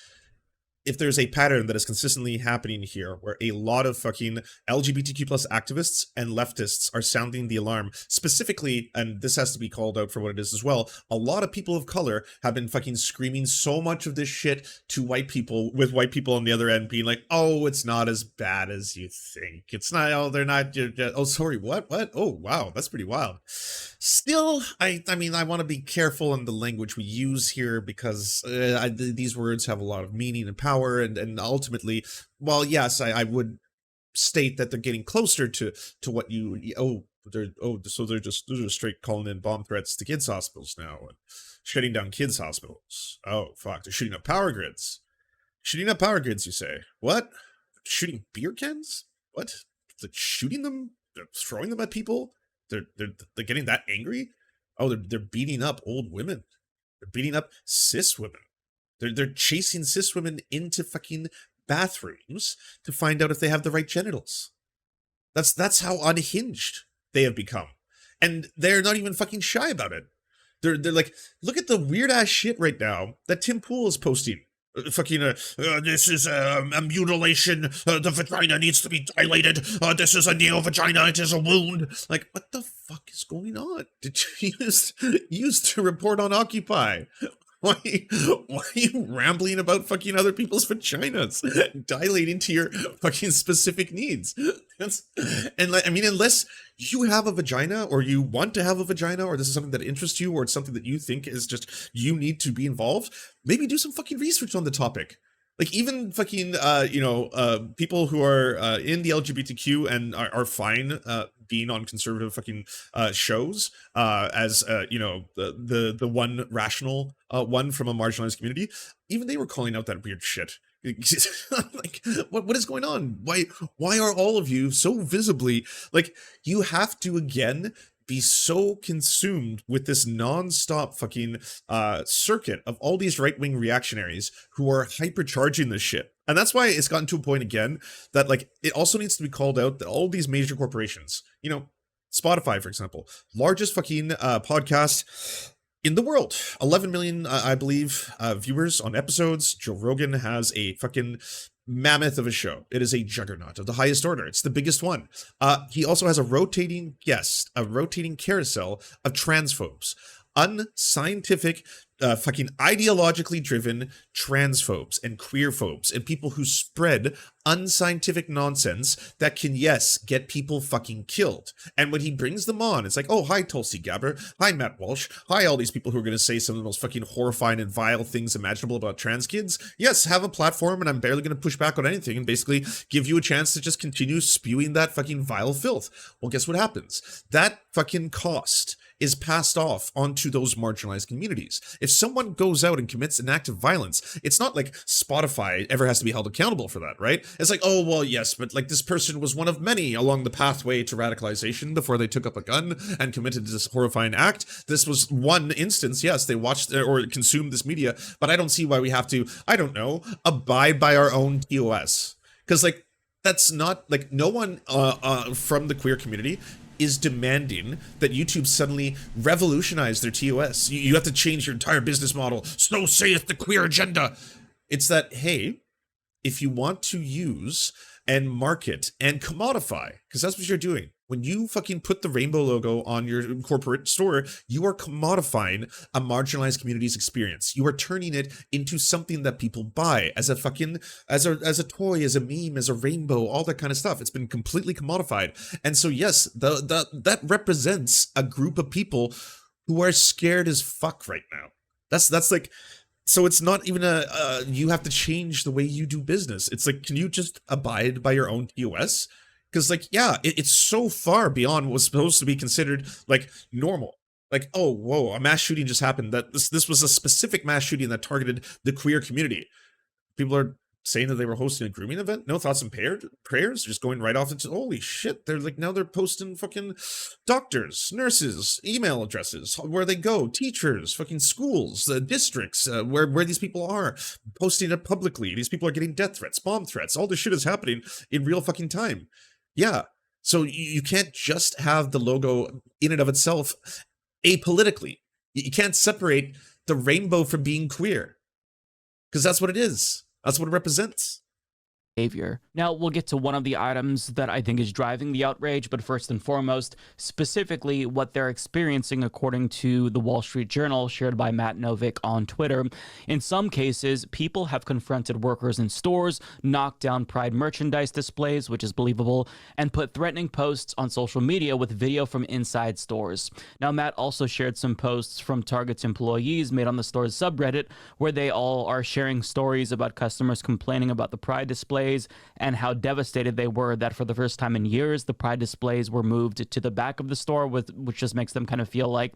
[SPEAKER 1] if there's a pattern that is consistently happening here, where a lot of fucking LGBTQ plus activists and leftists are sounding the alarm, specifically, and this has to be called out for what it is as well, a lot of people of color have been fucking screaming so much of this shit to white people, with white people on the other end being like, oh, it's not as bad as you think. It's not, oh, they're not, oh, sorry, what? Oh, wow, that's pretty wild. Still, I mean, I want to be careful in the language we use here, because these words have a lot of meaning and power, and ultimately, well, yes, I would state that they're getting closer to what you, so they're just straight calling in bomb threats to kids' hospitals now, and shutting down kids' hospitals. Oh, fuck, they're shooting up power grids. Shooting up power grids, you say? What? Shooting beer cans? What? They're shooting them? They're throwing them at people? They're getting that angry? Oh, they're beating up old women. They're beating up cis women. They're chasing cis women into fucking bathrooms to find out if they have the right genitals. That's how unhinged they have become. And they're not even fucking shy about it. They're like, look at the weird ass shit right now that Tim Pool is posting. This is a mutilation. The vagina needs to be dilated. This is a neo-vagina. It is a wound. Like, what the fuck is going on? Did you use to report on Occupy? Why are you rambling about fucking other people's vaginas, dilating to your fucking specific needs? Unless you have a vagina, or you want to have a vagina, or this is something that interests you, or it's something that you think is just, you need to be involved, maybe do some fucking research on the topic. Like, even fucking, people who are in the LGBTQ and are fine being on conservative fucking shows as, the one rational one from a marginalized community, even they were calling out that weird shit. Like, what is going on? Why are all of you so visibly, like, you have to, again, be so consumed with this non-stop fucking circuit of all these right-wing reactionaries who are hypercharging this shit. And that's why it's gotten to a point again that, like, it also needs to be called out that all these major corporations, Spotify, for example, largest fucking podcast in the world, 11 million, I believe, viewers on episodes. Joe Rogan has a fucking mammoth of a show. It is a juggernaut of the highest order. It's the biggest one. He also has a rotating carousel of transphobes, unscientific, fucking ideologically driven transphobes and queerphobes, and people who spread unscientific nonsense that can, yes, get people fucking killed. And when he brings them on, it's like, oh, hi, Tulsi Gabbard, hi, Matt Walsh, hi, all these people who are going to say some of the most fucking horrifying and vile things imaginable about trans kids. Yes, have a platform, and I'm barely going to push back on anything, and basically give you a chance to just continue spewing that fucking vile filth. Well, guess what happens? That fucking cost is passed off onto those marginalized communities. If someone goes out and commits an act of violence, it's not like Spotify ever has to be held accountable for that, right? It's like, oh, well, yes, but like this person was one of many along the pathway to radicalization before they took up a gun and committed this horrifying act. This was one instance. Yes, they watched or consumed this media, but I don't see why we have to, I don't know, abide by our own TOS. Because, like, that's not, like, no one from the queer community is demanding that YouTube suddenly revolutionize their TOS. You have to change your entire business model. So saith the queer agenda. It's that, hey, if you want to use and market and commodify, because that's what you're doing. When you fucking put the rainbow logo on your corporate store, you are commodifying a marginalized community's experience. You are turning it into something that people buy as a fucking, as a toy, as a meme, as a rainbow, all that kind of stuff. It's been completely commodified. And so, yes, that represents a group of people who are scared as fuck right now. That's like, so it's not even you have to change the way you do business. It's like, can you just abide by your own TOS? Because, like, yeah, it's so far beyond what was supposed to be considered, like, normal. Like, oh, whoa, a mass shooting just happened. That this was a specific mass shooting that targeted the queer community. People are saying that they were hosting a grooming event. No thoughts and prayers, just going right off into, holy shit. They're like, now they're posting fucking doctors, nurses, email addresses, where they go, teachers, fucking schools, districts, where these people are, posting it publicly. These people are getting death threats, bomb threats. All this shit is happening in real fucking time. Yeah, so you can't just have the logo in and of itself apolitically. You can't separate the rainbow from being queer, because that's what it is. That's what it represents.
[SPEAKER 12] Behavior. Now, we'll get to one of the items that I think is driving the outrage, but first and foremost, specifically what they're experiencing according to the Wall Street Journal shared by Matt Novick on Twitter. In some cases, people have confronted workers in stores, knocked down Pride merchandise displays, which is believable, and put threatening posts on social media with video from inside stores. Now, Matt also shared some posts from Target's employees made on the store's subreddit, where they all are sharing stories about customers complaining about the Pride displays and how devastated they were that for the first time in years, the Pride displays were moved to the back of the store, which just makes them kind of feel like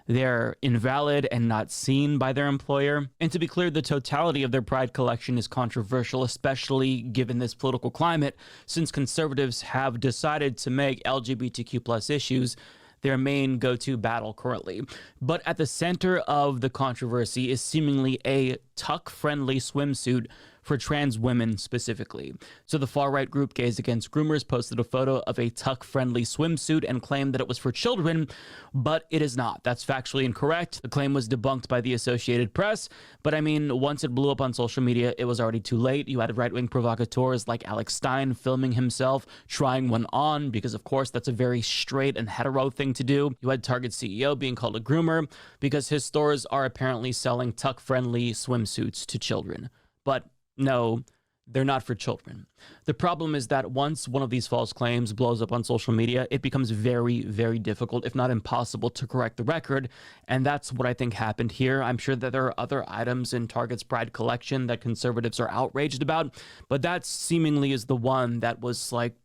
[SPEAKER 12] they're invalid and not seen by their employer. And to be clear, the totality of their Pride collection is controversial, especially given this political climate, since conservatives have decided to make LGBTQ+ issues their main go-to battle currently. But at the center of the controversy is seemingly a tuck-friendly swimsuit for trans women specifically. So the far-right group Gays Against Groomers posted a photo of a tuck-friendly swimsuit and claimed that it was for children, but it is not. That's factually incorrect. The claim was debunked by the Associated Press, but I mean, once it blew up on social media, it was already too late. You had right-wing provocateurs like Alex Stein filming himself, trying one on, because of course that's a very straight and hetero thing to do. You had Target CEO being called a groomer because his stores are apparently selling tuck-friendly swimsuits to children. But no, they're not for children. The problem is that once one of these false claims blows up on social media, it becomes very, very difficult, if not impossible, to correct the record. And that's what I think happened here. I'm sure that there are other items in Target's Pride collection that conservatives are outraged about, but that seemingly is the one that was like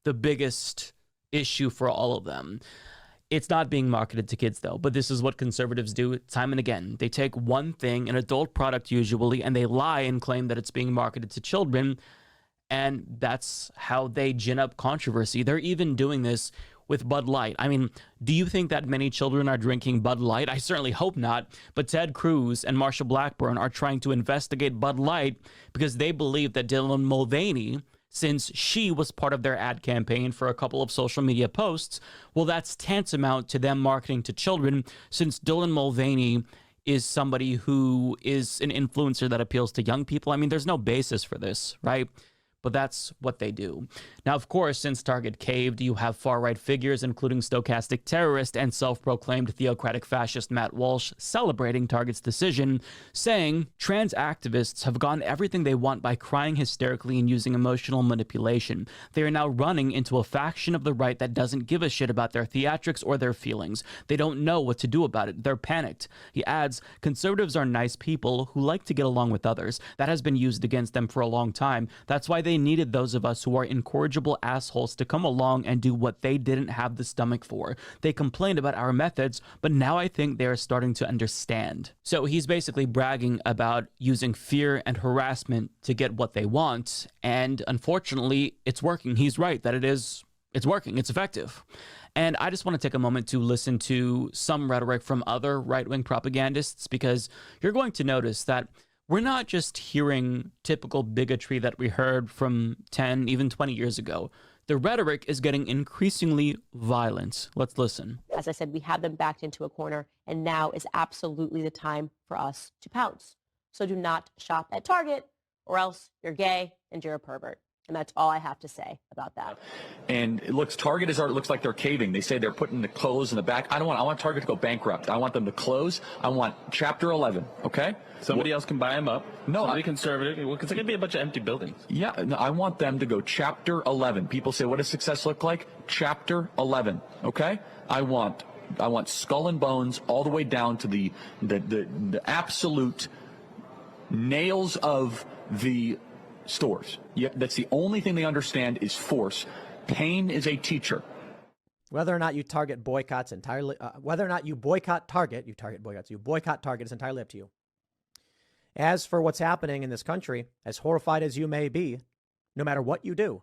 [SPEAKER 12] the biggest issue for all of them. It's not being marketed to kids, though, but this is what conservatives do time and again. They take one thing, an adult product usually, and they lie and claim that it's being marketed to children, and that's how they gin up controversy. They're even doing this with Bud Light. I mean, do you think that many children are drinking Bud Light? I certainly hope not, but Ted Cruz and Marsha Blackburn are trying to investigate Bud Light because they believe that Dylan Mulvaney, since she was part of their ad campaign for a couple of social media posts, well, that's tantamount to them marketing to children, since Dylan Mulvaney is somebody who is an influencer that appeals to young people. I mean, there's no basis for this, right? But that's what they do. Now, of course, since Target caved, you have far-right figures, including stochastic terrorist and self-proclaimed theocratic fascist Matt Walsh, celebrating Target's decision, saying trans activists have gotten everything they want by crying hysterically and using emotional manipulation. They are now running into a faction of the right that doesn't give a shit about their theatrics or their feelings. They don't know what to do about it. They're panicked. He adds, conservatives are nice people who like to get along with others. That has been used against them for a long time. That's why they needed those of us who are incorrigible assholes to come along and do what they didn't have the stomach for. They complained about our methods, but now I think they are starting to understand. So he's basically bragging about using fear and harassment to get what they want, and unfortunately, it's working. He's right that it's working, it's effective. And I just want to take a moment to listen to some rhetoric from other right-wing propagandists, because you're going to notice that we're not just hearing typical bigotry that we heard from 10, even 20 years ago. The rhetoric is getting increasingly violent. Let's listen.
[SPEAKER 9] As I said, we have them backed into a corner, and now is absolutely the time for us to pounce. So do not shop at Target, or else you're gay and you're a pervert. And that's all I have to say about that.
[SPEAKER 13] And it looks, Target looks like they're caving. They say they're putting the clothes in the back. I want Target to go bankrupt. I want them to close. I want Chapter 11, okay?
[SPEAKER 14] Somebody else can buy them up.
[SPEAKER 13] No,
[SPEAKER 14] somebody conservative. Because it's going to be a bunch of empty buildings.
[SPEAKER 13] Yeah, no, I want them to go Chapter 11. People say, what does success look like? Chapter 11, okay? I want skull and bones all the way down to the absolute nails of the stores. Yeah, that's the only thing they understand is force. Pain is a teacher.
[SPEAKER 15] Whether or not you target boycotts entirely, whether or not you boycott Target, you boycott Target is entirely up to you. As for what's happening in this country, as horrified as you may be, no matter what you do,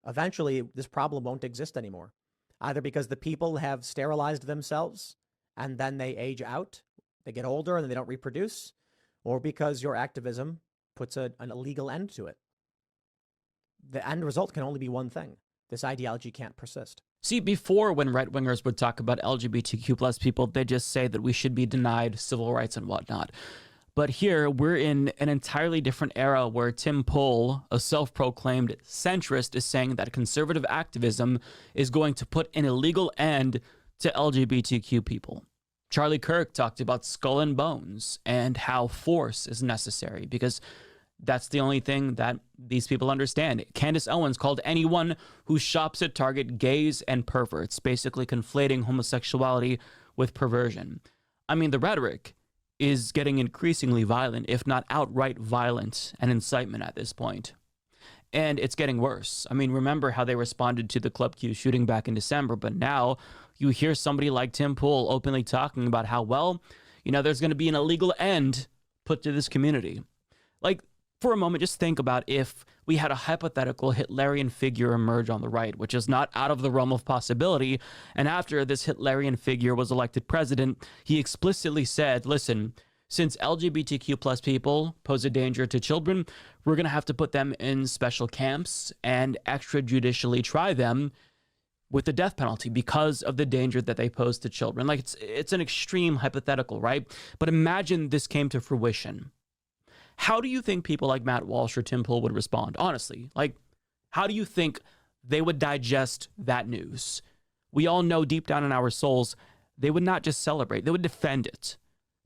[SPEAKER 15] eventually this problem won't exist anymore. Either because the people have sterilized themselves and then they age out, they get older and then they don't reproduce, or because your activism puts an illegal end to it. The end result can only be one thing. This ideology can't persist.
[SPEAKER 12] See, before, when right-wingers would talk about LGBTQ plus people, they just say that we should be denied civil rights and whatnot. But here, we're in an entirely different era where Tim Pool, a self-proclaimed centrist, is saying that conservative activism is going to put an illegal end to LGBTQ people. Charlie Kirk talked about skull and bones and how force is necessary because that's the only thing that these people understand. Candace Owens called anyone who shops at Target gays and perverts, basically conflating homosexuality with perversion. I mean, the rhetoric is getting increasingly violent, if not outright violent and incitement at this point. And it's getting worse. I mean, remember how they responded to the Club Q shooting back in December, but now you hear somebody like Tim Pool openly talking about how, well, you know, there's going to be an illegal end put to this community. Like, for a moment, just think about if we had a hypothetical Hitlerian figure emerge on the right, which is not out of the realm of possibility. And after this Hitlerian figure was elected president, he explicitly said, listen, Since LGBTQ plus people pose a danger to children, we're going to have to put them in special camps and extrajudicially try them with the death penalty because of the danger that they pose to children. Like, it's an extreme hypothetical, right? But imagine this came to fruition. How do you think people like Matt Walsh or Tim Pool would respond? Honestly, like, how do you think they would digest that news? We all know deep down in our souls, they would not just celebrate, they would defend it,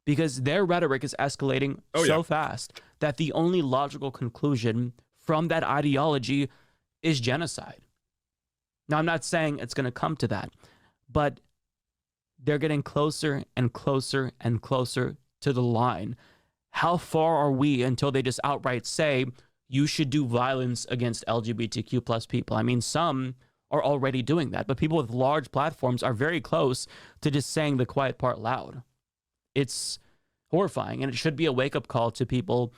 [SPEAKER 12] because their rhetoric is escalating so fast that the only logical conclusion from that ideology is genocide. Now, I'm not saying it's going to come to that, but they're getting closer and closer and closer to the line. How far are we until they just outright say, you should do violence against LGBTQ plus people? I mean, some are already doing that, but people with large platforms are very close to just saying the quiet part loud. It's horrifying, and it should be a wake-up call to people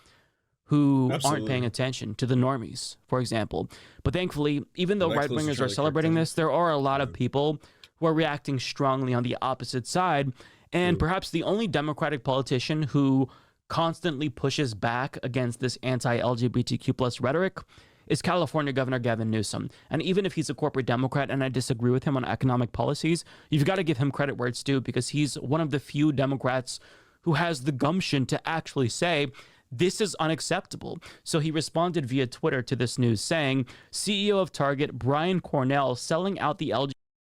[SPEAKER 12] who aren't paying attention, to the normies, for example. But thankfully, even though right-wingers are celebrating this, there are a lot of people who are reacting strongly on the opposite side, and perhaps the only Democratic politician who constantly pushes back against this anti-LGBTQ plus rhetoric is California Governor Gavin Newsom. And even if he's a corporate Democrat and I disagree with him on economic policies, you've got to give him credit where it's due, because he's one of the few Democrats who has the gumption to actually say, this is unacceptable. So he responded via Twitter to this news saying, CEO of Target, Brian Cornell, selling out the LGBT.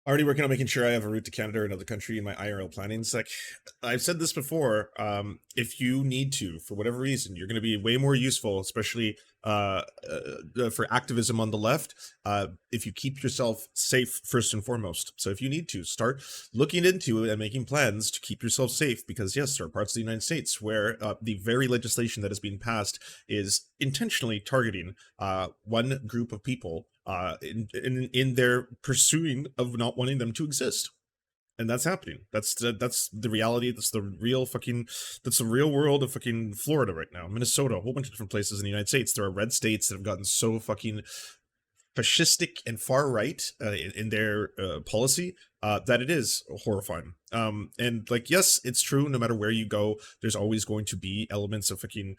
[SPEAKER 1] Already working on making sure I have a route to Canada or another country in my IRL planning. It's like, I've said this before, if you need to, for whatever reason, you're going to be way more useful, especially for activism on the left, if you keep yourself safe first and foremost. So if you need to, start looking into it and making plans to keep yourself safe, because yes, there are parts of the United States where the very legislation that is being passed is intentionally targeting one group of people in their pursuing of not wanting them to exist. And that's happening. That's the reality. That's the real world of fucking Florida right now. Minnesota, a whole bunch of different places in the United States. There are red states that have gotten so fucking fascistic and far right in their policy that it is horrifying. And like, yes, it's true. No matter where you go, there's always going to be elements of fucking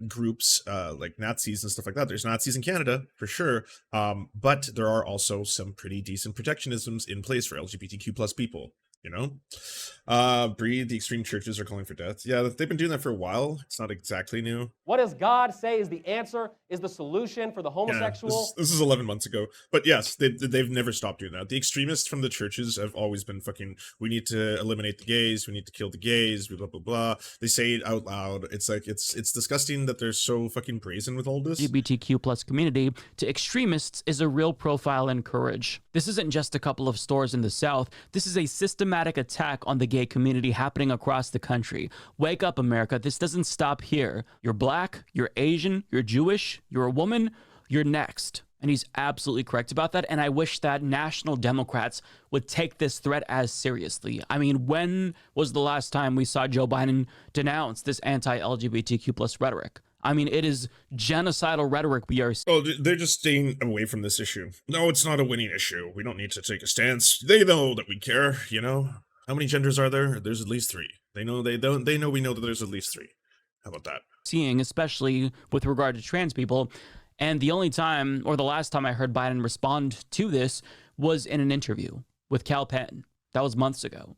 [SPEAKER 1] groups like Nazis and stuff like that. There's Nazis in Canada for sure, but there are also some pretty decent protectionisms in place for LGBTQ plus people. You know, Breed, the extreme churches are calling for death. Yeah, they've been doing that for a while. It's not exactly new.
[SPEAKER 16] What does God say is the answer, is the solution for the homosexual?
[SPEAKER 1] Yeah, this is 11 months ago. But yes, they've never stopped doing that. The extremists from the churches have always been fucking, we need to eliminate the gays, we need to kill the gays, blah, blah, blah. They say it out loud. It's like, it's disgusting that they're so fucking brazen with all this.
[SPEAKER 12] LGBTQ plus community to extremists is a real profile in courage. This isn't just a couple of stores in the South. This is a systematic attack on the gay community happening across the country. Wake up, America. This doesn't stop here. You're black, you're Asian, you're Jewish, you're a woman, you're next. And he's absolutely correct about that. And I wish that national Democrats would take this threat as seriously. I mean, when was the last time we saw Joe Biden denounce this anti-LGBTQ plus rhetoric? I mean, it is genocidal rhetoric we are.
[SPEAKER 1] Oh, they're just staying away from this issue. No, it's not a winning issue. We don't need to take a stance. They know that we care, you know? How many genders are there? There's at least 3. They know we know that there's at least 3. How about that?
[SPEAKER 12] Seeing, especially with regard to trans people. And the only time, or the last time I heard Biden respond to this was in an interview with Cal Penn. That was months ago.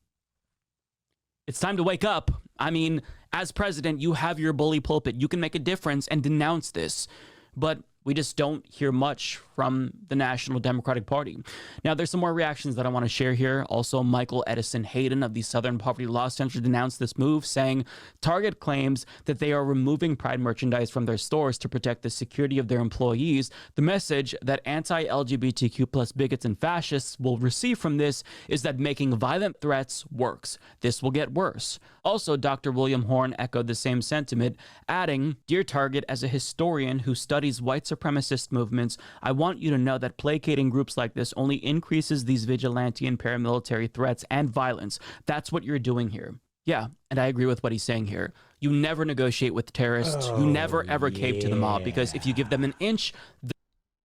[SPEAKER 12] It's time to wake up. I mean, as president, you have your bully pulpit. You can make a difference and denounce this. But we just don't hear much from the National Democratic Party. Now, there's some more reactions that I want to share here. Also, Michael Edison Hayden of the Southern Poverty Law Center denounced this move, saying Target claims that they are removing Pride merchandise from their stores to protect the security of their employees. The message that anti-LGBTQ plus bigots and fascists will receive from this is that making violent threats works. This will get worse. Also, Dr. William Horn echoed the same sentiment, adding, "Dear Target, as a historian who studies white supremacist movements, I want you to know that placating groups like this only increases these vigilante and paramilitary threats and violence. That's what you're doing here." Yeah, and I agree with what he's saying here. You never negotiate with terrorists. You never, ever cape to the mob, because if you give them an inch,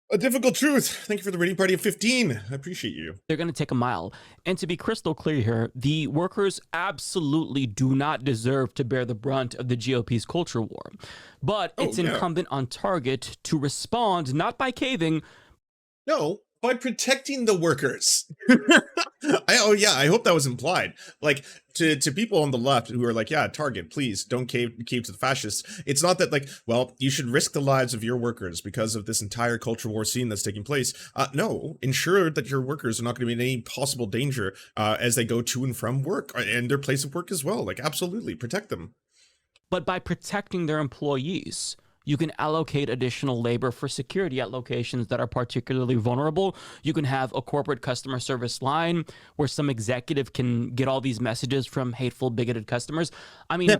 [SPEAKER 1] A difficult truth. Thank you for the rating party of 15. I appreciate you.
[SPEAKER 12] They're going to take a mile. And to be crystal clear here, the workers absolutely do not deserve to bear the brunt of the GOP's culture war. But it's incumbent on Target to respond, not by caving.
[SPEAKER 1] No, by protecting the workers. I hope that was implied. Like, to people on the left who are like, yeah, Target, please don't cave to the fascists. It's not that, like, well, you should risk the lives of your workers because of this entire culture war scene that's taking place. No, ensure that your workers are not going to be in any possible danger as they go to and from work and their place of work as well. Like, absolutely, protect them.
[SPEAKER 12] But by protecting their employees, you can allocate additional labor for security at locations that are particularly vulnerable. You can have a corporate customer service line where some executive can get all these messages from hateful, bigoted customers. I mean,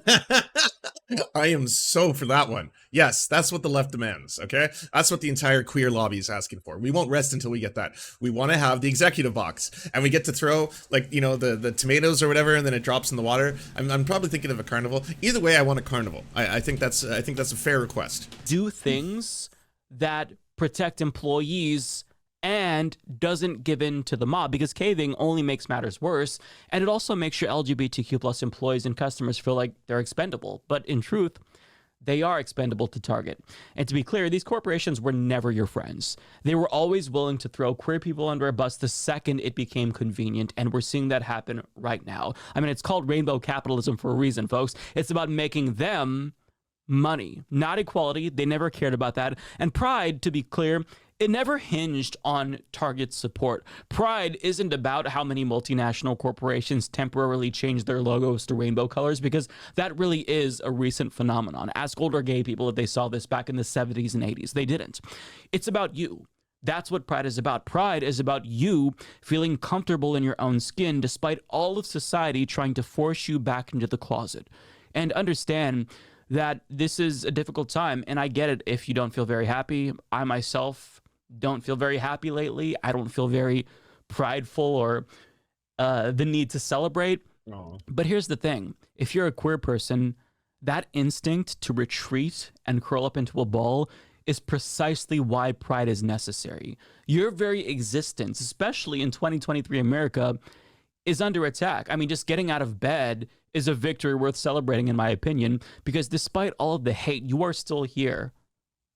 [SPEAKER 1] I am so for that one. Yes, that's what the left demands, okay? That's what the entire queer lobby is asking for. We won't rest until we get that. We want to have the executive box, and we get to throw, like, you know, the tomatoes or whatever, and then it drops in the water. I'm probably thinking of a carnival. Either way, I want a carnival. I think that's a fair request.
[SPEAKER 12] Do things that protect employees and doesn't give in to the mob, because caving only makes matters worse, and it also makes your LGBTQ plus employees and customers feel like they're expendable. But in truth, they are expendable to Target. And to be clear, these corporations were never your friends. They were always willing to throw queer people under a bus the second it became convenient, and we're seeing that happen right now. I mean, it's called rainbow capitalism for a reason, folks. It's about making them money, not equality. They never cared about that. And Pride, to be clear, it never hinged on Target's support. Pride isn't about how many multinational corporations temporarily change their logos to rainbow colors, because that really is a recent phenomenon. Ask older gay people if they saw this back in the 70s and 80s. They didn't. It's about you. That's what Pride is about. Pride is about you feeling comfortable in your own skin despite all of society trying to force you back into the closet. And understand that this is a difficult time, and I get it if you don't feel very happy. I myself don't feel very happy lately. I don't feel very prideful or the need to celebrate.
[SPEAKER 1] Aww.
[SPEAKER 12] But here's the thing. If you're a queer person, that instinct to retreat and curl up into a ball is precisely why Pride is necessary. Your very existence, especially in 2023 America, is under attack. I mean, just getting out of bed is a victory worth celebrating, in my opinion, because despite all of the hate, you are still here.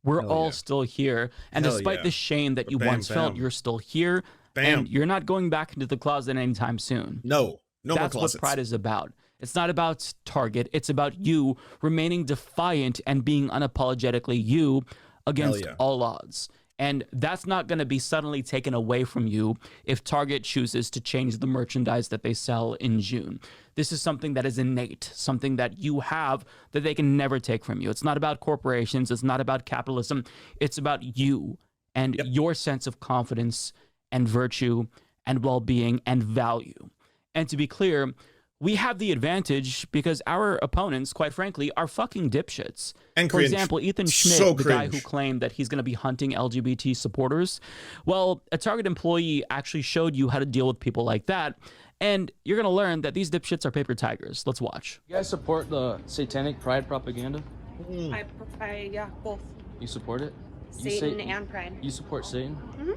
[SPEAKER 12] We're all still here. And despite the shame that you once felt, you're still here. And you're not going back into the closet anytime soon.
[SPEAKER 1] No more
[SPEAKER 12] That's
[SPEAKER 1] closets.
[SPEAKER 12] what Pride is about. It's not about Target. It's about you remaining defiant and being unapologetically you against all odds. And that's not going to be suddenly taken away from you if Target chooses to change the merchandise that they sell in June. This is something that is innate, something that you have that they can never take from you. It's not about corporations. It's not about capitalism. It's about you and your sense of confidence and virtue and well-being and value. And to be clear, we have the advantage because our opponents, quite frankly, are fucking dipshits.
[SPEAKER 1] And
[SPEAKER 12] For
[SPEAKER 1] cringe.
[SPEAKER 12] example, Ethan Schmidt,
[SPEAKER 1] So
[SPEAKER 12] the guy
[SPEAKER 1] cringe.
[SPEAKER 12] who claimed that he's going to be hunting LGBT supporters. Well, a Target employee actually showed you how to deal with people like that. And you're going to learn that these dipshits are paper tigers. Let's watch.
[SPEAKER 11] You guys support the satanic pride propaganda?
[SPEAKER 17] Yeah, both.
[SPEAKER 11] You support it? You
[SPEAKER 17] Satan and Pride.
[SPEAKER 11] You support Satan?
[SPEAKER 17] Mm-hmm.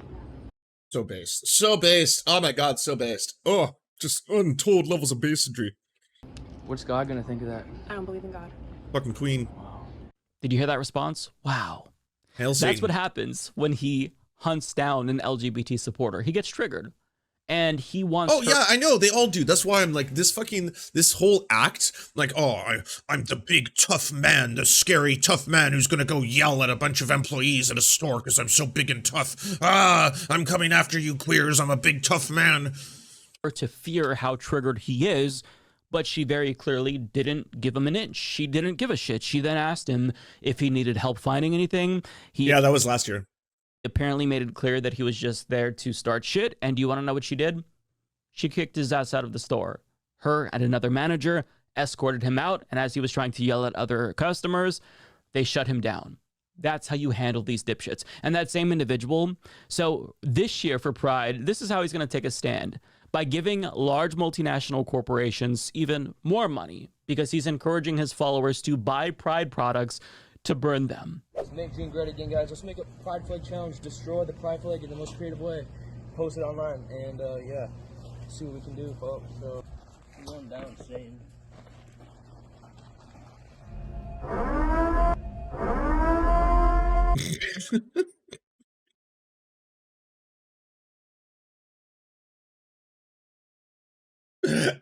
[SPEAKER 1] So based. So based. Oh my god, so based. Oh, just untold levels of basedry.
[SPEAKER 11] What's God gonna think of that?
[SPEAKER 17] I don't believe in God.
[SPEAKER 1] Fucking queen.
[SPEAKER 12] Did you hear that response? Wow.
[SPEAKER 1] Hail
[SPEAKER 12] That's
[SPEAKER 1] Satan.
[SPEAKER 12] what happens when he hunts down an LGBT supporter. He gets triggered. And he wants
[SPEAKER 1] Oh yeah, I know, they all do. That's why I'm like, this whole act, like, oh, I'm the big tough man, the scary tough man who's gonna go yell at a bunch of employees at a store because I'm so big and tough. I'm coming after you queers, I'm a big tough man.
[SPEAKER 12] to fear how triggered he is, but she very clearly didn't give him an inch. She didn't give a shit. She then asked him if he needed help finding anything.
[SPEAKER 1] Yeah, that was last year.
[SPEAKER 12] Apparently made it clear that he was just there to start shit. And do you want to know what she did? She kicked his ass out of the store. Her and another manager escorted him out, and as he was trying to yell at other customers, they shut him down. That's how you handle these dipshits. And that same individual, so this year for Pride, this is how he's going to take a stand. By giving large multinational corporations even more money, because he's encouraging his followers to buy Pride products to burn them.
[SPEAKER 11] Let's make June great again, guys. Let's make a pride flag challenge. Destroy the pride flag in the most creative way. Post it online, and yeah, see what we can do, folks. So, I'm going down, Satan.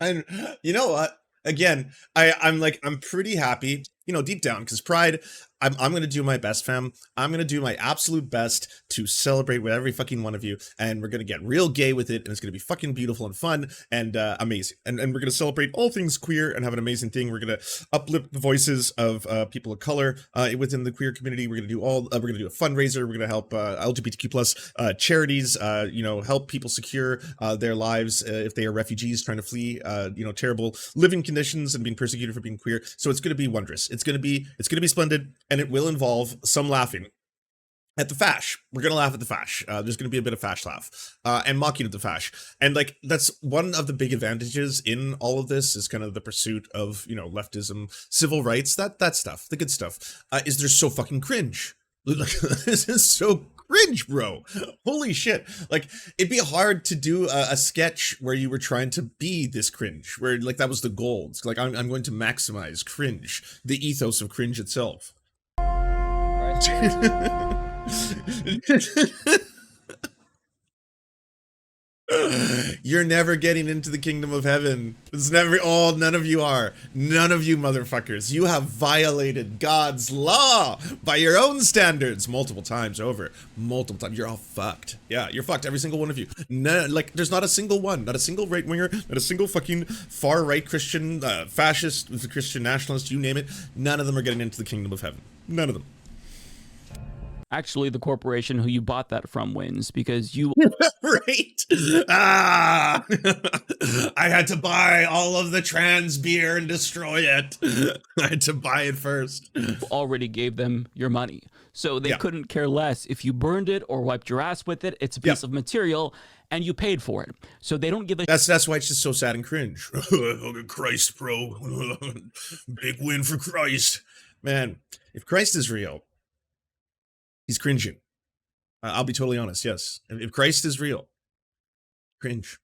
[SPEAKER 1] And you know what? Again, I'm pretty happy, you know, deep down, because Pride, I'm gonna do my best, fam. I'm gonna do my absolute best to celebrate with every fucking one of you, and we're gonna get real gay with it, and it's gonna be fucking beautiful and fun and amazing. And we're gonna celebrate all things queer and have an amazing thing. We're gonna uplift the voices of people of color within the queer community. We're gonna do we're gonna do a fundraiser. We're gonna help LGBTQ plus charities, you know, help people secure their lives if they are refugees trying to flee, you know, terrible living conditions and being persecuted for being queer. So it's gonna be wondrous. It's gonna be splendid. And it will involve some laughing at the fash. We're gonna laugh at the fash. There's gonna be a bit of fash laugh and mocking of the fash. And like, that's one of the big advantages in all of this, is kind of the pursuit of, you know, leftism, civil rights, that stuff, the good stuff, is they're so fucking cringe. This is so cringe, bro. Holy shit. Like, it'd be hard to do a sketch where you were trying to be this cringe, where like that was the goal. It's like, I'm going to maximize cringe, the ethos of cringe itself. You're never getting into the kingdom of heaven. It's never. Oh, none of you are. None of you motherfuckers. You have violated God's law by your own standards multiple times over. Multiple times. You're all fucked. Yeah, you're fucked. Every single one of you. No, like, there's not a single one. Not a single right winger. Not a single fucking far right Christian, fascist, Christian nationalist. You name it. None of them are getting into the kingdom of heaven. None of them.
[SPEAKER 12] Actually, the corporation who you bought that from wins, because you
[SPEAKER 1] right. I had to buy all of the trans beer and destroy it. I had to buy it first.
[SPEAKER 12] Already gave them your money, so they couldn't care less if you burned it or wiped your ass with it. It's a piece of material, and you paid for it, so they don't give a.
[SPEAKER 1] That's why it's just so sad and cringe. Christ, bro. Big win for Christ, man. If Christ is real, he's cringing. I'll be totally honest. Yes. If Christ is real, cringe.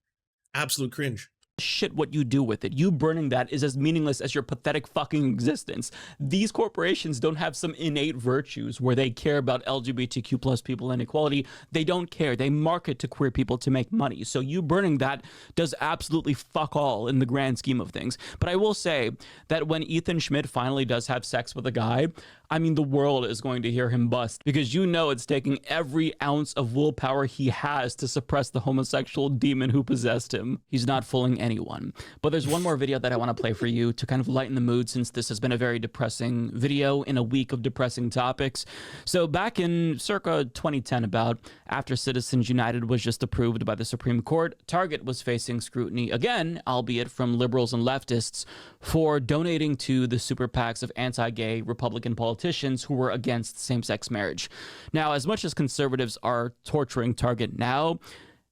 [SPEAKER 1] Absolute cringe.
[SPEAKER 12] Shit what you do with it. You burning that is as meaningless as your pathetic fucking existence. These corporations don't have some innate virtues where they care about LGBTQ plus people and equality. They don't care. They market to queer people to make money. So you burning that does absolutely fuck all in the grand scheme of things. But I will say that when Ethan Schmidt finally does have sex with a guy, I mean, the world is going to hear him bust, because you know it's taking every ounce of willpower he has to suppress the homosexual demon who possessed him. He's not fooling anyone. But there's one more video that I want to play for you to kind of lighten the mood, since this has been a very depressing video in a week of depressing topics. So back in circa 2010, about, after Citizens United was just approved by the Supreme Court, Target was facing scrutiny again, albeit from liberals and leftists, for donating to the super PACs of anti-gay Republican politicians who were against same-sex marriage. Now, as much as conservatives are torturing Target now,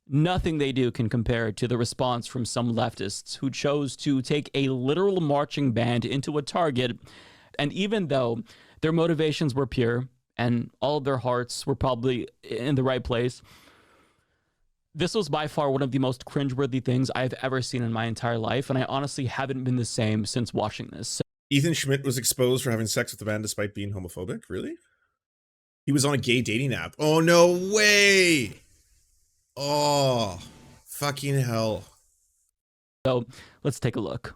[SPEAKER 12] nothing they do can compare to the response from some leftists who chose to take a literal marching band into a Target, and even though their motivations were pure and all of their hearts were probably in the right place, this was by far one of the most cringeworthy things I've ever seen in my entire life, and I honestly haven't been the same since watching this. So
[SPEAKER 1] Ethan Schmidt was exposed for having sex with the man despite being homophobic? Really? He was on a gay dating app. Oh, no way! Oh, fucking hell.
[SPEAKER 12] So let's take a look.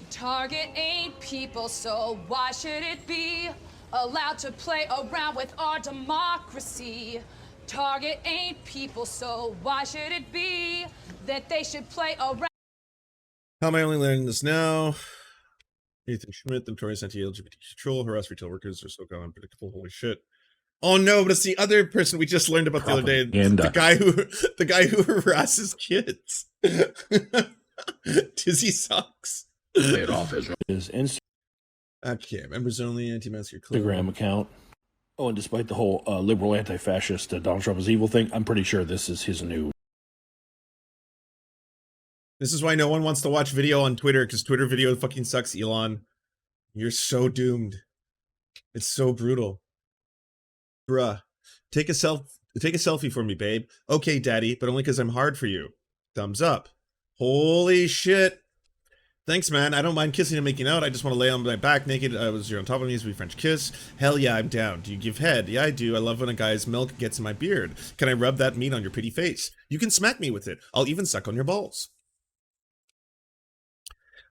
[SPEAKER 18] Target ain't people, so why should it be allowed to play around with our democracy? Target ain't people, so why should it be that they should play around?
[SPEAKER 1] How am I only learning this now? Ethan Schmidt, the notorious anti-LGBT control, harass retail workers are so unpredictable. Holy shit. Oh no, but it's the other person we just learned about the other day. The guy who harasses kids. Dizzy sucks.
[SPEAKER 19] It off as his
[SPEAKER 1] Okay, members only, anti-mask your
[SPEAKER 19] Instagram account. Oh, and despite the whole liberal anti-fascist Donald Trump is evil thing, I'm pretty sure this is his new.
[SPEAKER 1] This is why no one wants to watch video on Twitter, because Twitter video fucking sucks, Elon. You're so doomed. It's so brutal. Bruh, take a selfie for me, babe. Okay, daddy, but only because I'm hard for you. Thumbs up. Holy shit. Thanks, man. I don't mind kissing and making out. I just want to lay on my back naked. Was you're on top of me, so we French kiss. Hell yeah, I'm down. Do you give head? Yeah, I do. I love when a guy's milk gets in my beard. Can I rub that meat on your pretty face? You can smack me with it. I'll even suck on your balls.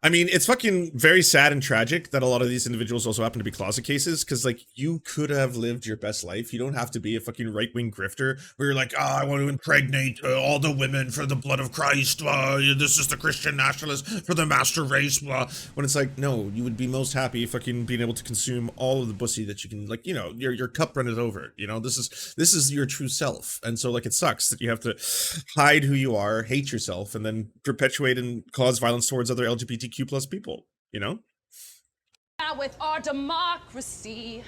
[SPEAKER 1] I mean, it's fucking very sad and tragic that a lot of these individuals also happen to be closet cases, because, like, you could have lived your best life. You don't have to be a fucking right-wing grifter where you're like, I want to impregnate all the women for the blood of Christ. This is the Christian nationalist for the master race. When it's like, no, you would be most happy fucking being able to consume all of the pussy that you can, like, you know, your cup runneth over. You know, this is your true self. And so, like, it sucks that you have to hide who you are, hate yourself, and then perpetuate and cause violence towards other LGBTQ+ people, you know?
[SPEAKER 18] With our democracy.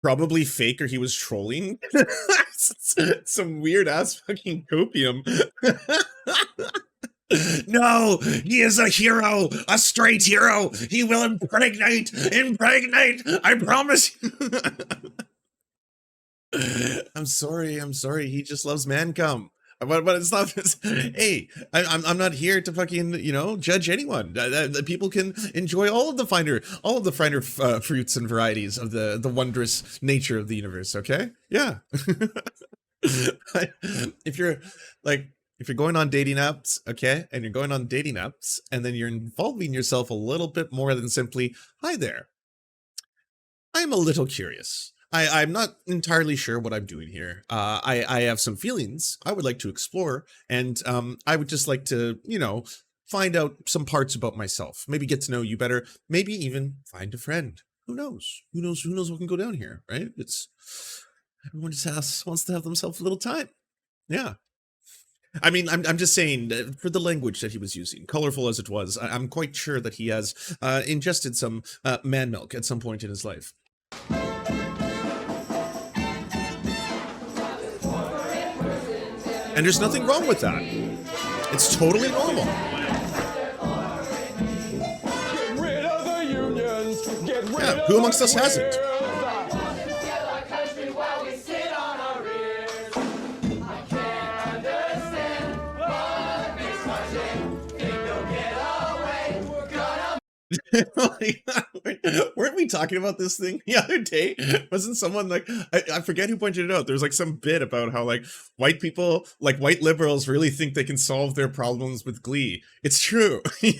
[SPEAKER 1] Probably fake, or he was trolling. Some weird ass fucking copium. No, he is a hero, a straight hero. He will impregnate, I promise. I'm sorry. He just loves man cum. But it's not. Hey, I'm not here to fucking, you know, judge anyone. People can enjoy all of the finer fruits and varieties of the wondrous nature of the universe. Okay, yeah. If you're going on dating apps, okay, and you're going on dating apps, and then you're involving yourself a little bit more than simply, hi there, I'm a little curious. I'm not entirely sure what I'm doing here. I have some feelings I would like to explore, and I would just like to, you know, find out some parts about myself. Maybe get to know you better. Maybe even find a friend. Who knows? Who knows what can go down here, right? It's everyone just wants to have themselves a little time. Yeah. I mean, I'm just saying, for the language that he was using, colorful as it was, I'm quite sure that he has ingested some man milk at some point in his life. And there's nothing wrong with that. It's totally normal. Yeah, who amongst us hasn't? Weren't we talking about this thing the other day? Wasn't someone like, I forget who pointed it out. There's like some bit about how like white people, like white liberals, really think they can solve their problems with glee. It's true. You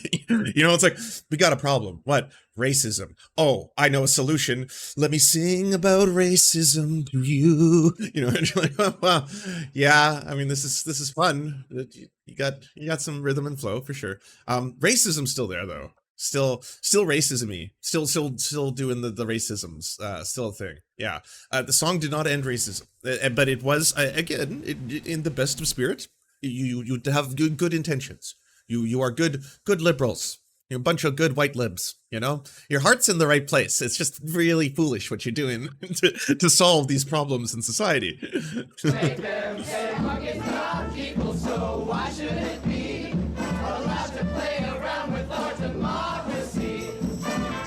[SPEAKER 1] know, it's like, we got a problem. What? Racism. Oh, I know a solution. Let me sing about racism to you. You know, and you're like, oh, wow, yeah. I mean, this is fun. You got some rhythm and flow for sure. Racism's still there though. Still racism-y. Still doing the racisms. Still a thing. Yeah. The song did not end racism, but it was again in the best of spirit. You have good intentions. You are good liberals. You're a bunch of good white libs. You know, your heart's in the right place. It's just really foolish what you're doing to solve these problems in society.
[SPEAKER 20] Make them say it's not people, so why should it be allowed to play around with our democracy?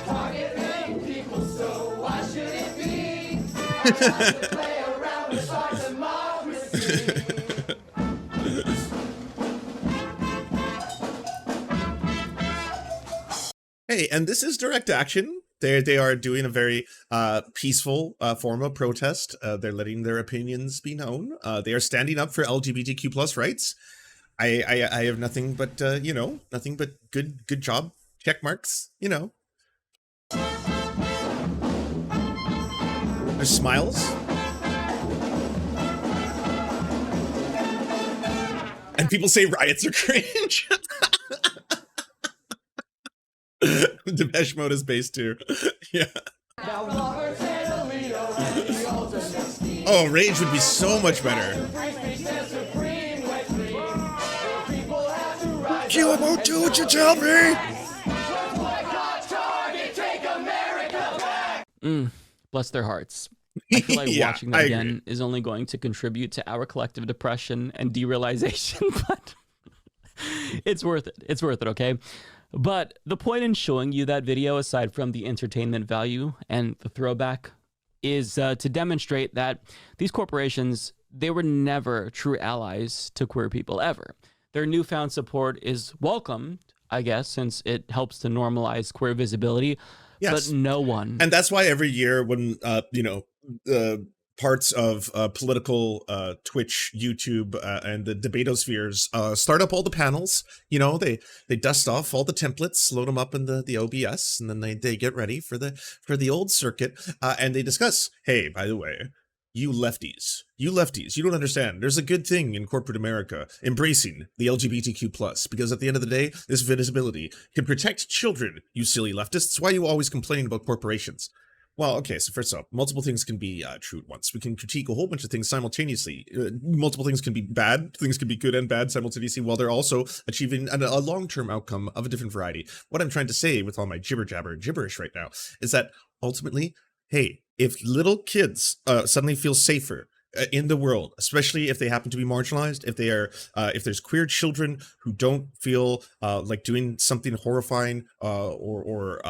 [SPEAKER 20] Targeting people, so why should it be allowed to play around with our democracy?
[SPEAKER 1] Hey, and this is direct action. They are doing a very peaceful form of protest. They're letting their opinions be known. They are standing up for LGBTQ plus rights. I have nothing but you know, nothing but good job, check marks. You know, there's smiles, and people say riots are cringe. Depeche Mode is bass too. Yeah. Oh, Rage would be so much better. You won't do what you tell me.
[SPEAKER 12] Bless their hearts. I feel like
[SPEAKER 1] Yeah,
[SPEAKER 12] watching that again is only going to contribute to our collective depression and derealization, but it's worth it. It's worth it, okay? But the point in showing you that video, aside from the entertainment value and the throwback, is to demonstrate that these corporations, they were never true allies to queer people, ever. Their newfound support is welcomed, I guess, since it helps to normalize queer visibility,
[SPEAKER 1] Yes.
[SPEAKER 12] but no one.
[SPEAKER 1] And that's why every year when, parts of political Twitch, YouTube, and the debatospheres start up all the panels, they dust off all the templates, load them up in the OBS, and then they get ready for the old circuit, and they discuss, hey, by the way, you lefties, you don't understand. There's a good thing in corporate America embracing the LGBTQ+, because at the end of the day, this visibility can protect children, you silly leftists. Why are you always complaining about corporations? Well, okay, so first off, multiple things can be true at once. We can critique a whole bunch of things simultaneously. Multiple things can be bad, things can be good and bad simultaneously, while they're also achieving a long-term outcome of a different variety. What I'm trying to say with all my gibberish right now is that ultimately, hey, if little kids suddenly feel safer in the world, especially if they happen to be marginalized, if they are, if there's queer children who don't feel like doing something horrifying, or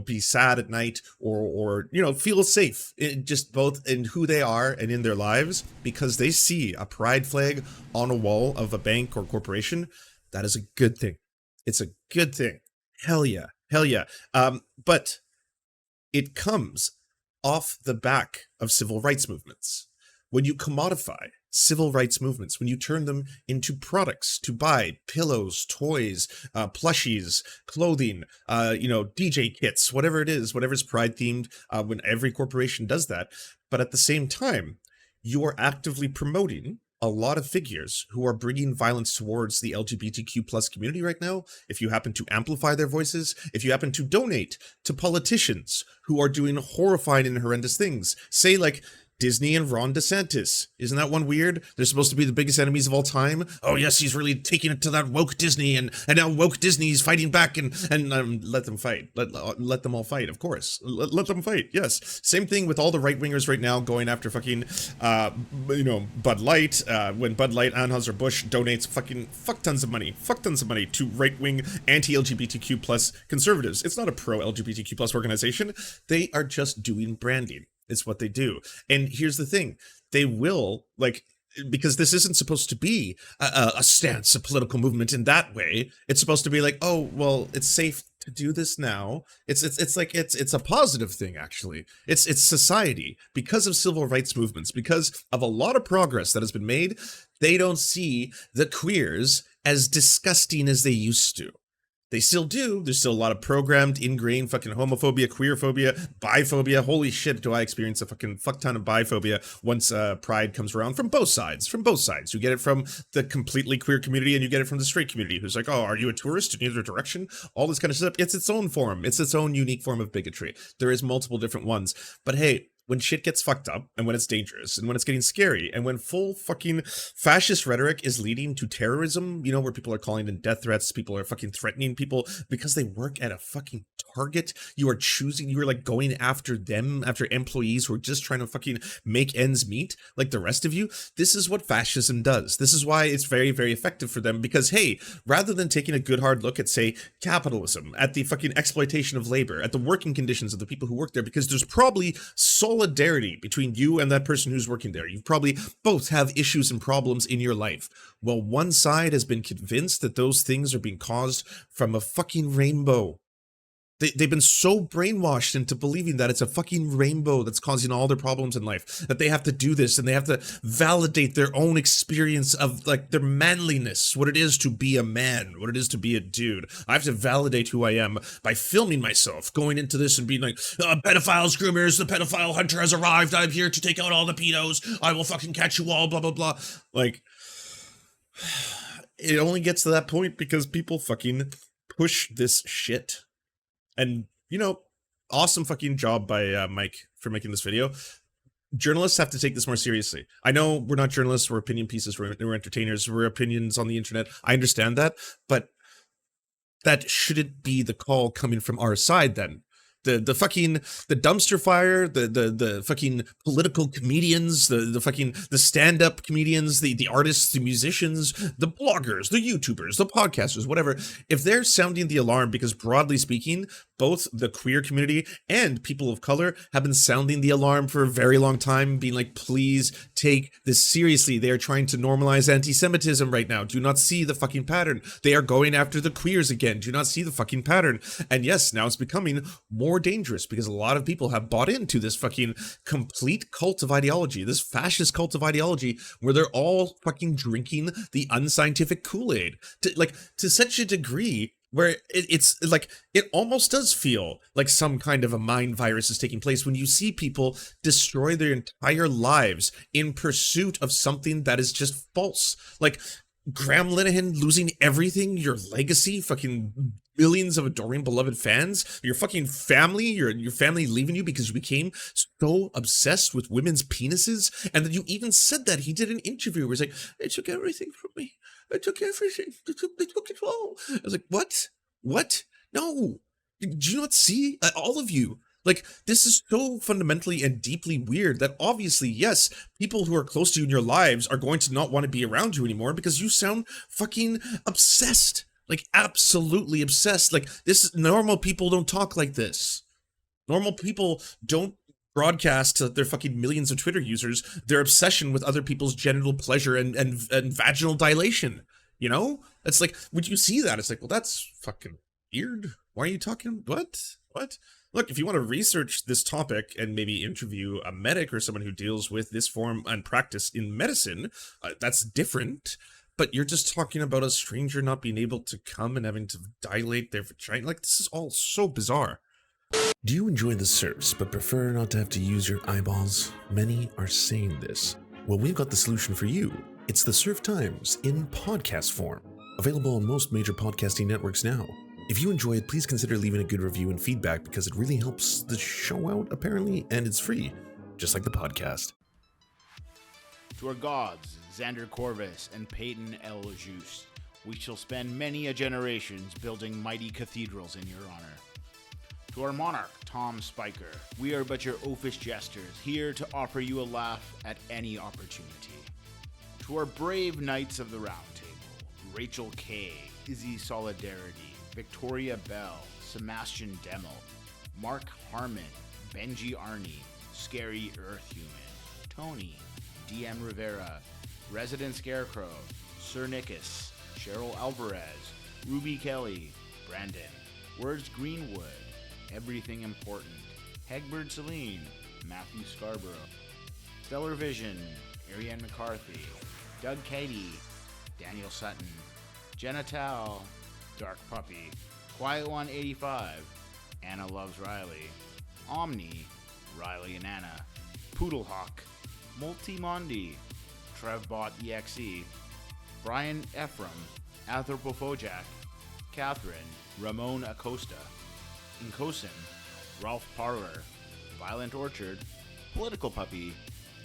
[SPEAKER 1] be sad at night, or feel safe, just both in who they are and in their lives, because they see a pride flag on a wall of a bank or corporation, that is a good thing. It's a good thing. Hell yeah, hell yeah. But it comes off the back of civil rights movements. When you commodify civil rights movements, when you turn them into products to buy, pillows, toys, plushies, clothing, DJ kits, whatever it is, whatever's pride themed, when every corporation does that. But at the same time, you are actively promoting a lot of figures who are bringing violence towards the LGBTQ+ community right now. If you happen to amplify their voices, if you happen to donate to politicians who are doing horrifying and horrendous things, say like Disney and Ron DeSantis. Isn't that one weird? They're supposed to be the biggest enemies of all time. Oh yes, he's really taking it to that woke Disney, and now woke Disney's fighting back, and let them fight. Let them all fight, of course. Let them fight. Yes. Same thing with all the right wingers right now going after fucking Bud Light. When Bud Light, Anheuser-Busch donates fuck tons of money to right wing anti-LGBTQ+ conservatives. It's not a pro LGBTQ+ organization. They are just doing branding. It's what they do. And here's the thing. They will, because this isn't supposed to be a stance, a political movement in that way. It's supposed to be like, oh, well, it's safe to do this now. It's a positive thing, actually. It's society. Because of civil rights movements, because of a lot of progress that has been made, they don't see the queers as disgusting as they used to. They still do. There's still a lot of programmed, ingrained fucking homophobia, queerphobia, biphobia. Holy shit, do I experience a fucking fuck ton of biphobia once Pride comes around from both sides. From both sides. You get it from the completely queer community, and you get it from the straight community, who's like, oh, are you a tourist in either direction? All this kind of stuff. It's its own form. It's its own unique form of bigotry. There is multiple different ones. But hey, when shit gets fucked up, and when it's dangerous, and when it's getting scary, and when full fucking fascist rhetoric is leading to terrorism, where people are calling in death threats, people are fucking threatening people because they work at a fucking Target, you are like going after them, after employees who are just trying to fucking make ends meet, like the rest of you. This is what fascism does. This is why it's very, very effective for them, because hey, rather than taking a good hard look at, say, capitalism, at the fucking exploitation of labor, at the working conditions of the people who work there, because there's probably solidarity between you and that person who's working there. You probably both have issues and problems in your life. Well, one side has been convinced that those things are being caused from a fucking rainbow. They've been so brainwashed into believing that it's a fucking rainbow that's causing all their problems in life, that they have to do this and they have to validate their own experience of like their manliness, what it is to be a man, what it is to be a dude. I have to validate who I am by filming myself, going into this and being like, pedophiles, groomers, the pedophile hunter has arrived. I'm here to take out all the pedos. I will fucking catch you all, blah, blah, blah. Like, it only gets to that point because people fucking push this shit. And, awesome fucking job by Mike for making this video. Journalists have to take this more seriously. I know we're not journalists, we're opinion pieces, we're entertainers, we're opinions on the internet. I understand that, but that shouldn't be the call coming from our side then. the fucking the dumpster fire, the fucking political comedians, the stand-up comedians, the artists, the musicians, the bloggers, the YouTubers, the podcasters, whatever, if they're sounding the alarm, because broadly speaking, both the queer community and people of color have been sounding the alarm for a very long time, being like, please take this seriously. They are trying to normalize anti-Semitism right now. Do not see the fucking pattern. They are going after the queers again. Do not see the fucking pattern. And yes, now it's becoming more dangerous because a lot of people have bought into this fucking complete cult of ideology, this fascist cult of ideology, where they're all fucking drinking the unscientific Kool-Aid to such a degree where it's like, it almost does feel like some kind of a mind virus is taking place when you see people destroy their entire lives in pursuit of something that is just false. Like Graham Linehan losing everything, your legacy, fucking millions of adoring beloved fans, your fucking family, your family leaving you because you became so obsessed with women's penises, and that you even said that. He did an interview where he's like, they took everything from me. I took everything. They took it all. I was like, what? What? No. Do you not see? All of you. Like, this is so fundamentally and deeply weird that obviously, yes, people who are close to you in your lives are going to not want to be around you anymore because you sound fucking obsessed. Like, absolutely obsessed. Like, normal people don't talk like this. Normal people don't broadcast to their fucking millions of Twitter users their obsession with other people's genital pleasure and vaginal dilation. You know? It's like, would you see that? It's like, well, that's fucking weird. Why are you talking? What? Look, if you want to research this topic and maybe interview a medic or someone who deals with this form and practice in medicine, that's different. But you're just talking about a stranger not being able to come and having to dilate their vagina. Like, this is all so bizarre.
[SPEAKER 21] Do you enjoy the Serfs but prefer not to have to use your eyeballs? Many are saying this. Well, we've got the solution for you. It's the Serf Times in podcast form. Available on most major podcasting networks now. If you enjoy it, please consider leaving a good review and feedback because it really helps the show out, apparently, and it's free, just like the podcast.
[SPEAKER 22] To our gods, Xander Corvus and Peyton L. Juste, we shall spend many a generations building mighty cathedrals in your honor. To our monarch, Tom Spiker, we are but your oafish jesters, here to offer you a laugh at any opportunity. To our brave knights of the Round Table, Rachel K., Izzy Solidarity, Victoria Bell, Sebastian Demel, Mark Harmon, Benji Arney, Scary Earth Human, Tony, DM Rivera, Resident Scarecrow, Sir Nickus, Cheryl Alvarez, Ruby Kelly, Brandon, Words Greenwood, Everything Important, Hegbert Celine, Matthew Scarborough, Stellar Vision, Ariane McCarthy, Doug Cady, Daniel Sutton, Jenna Tao, Dark Puppy, Quiet One 85, Anna Loves Riley, Omni, Riley and Anna, Poodlehawk, Multimondi, Trevbot EXE, Brian Ephraim, Anthropophojack, Catherine, Ramon Acosta, Incosin, Ralph Parler, Violent Orchard, Political Puppy,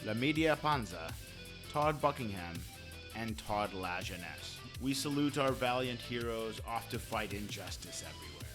[SPEAKER 22] La Media Panza, Todd Buckingham, and Todd La Jeunesse. We salute our valiant heroes off to fight injustice everywhere.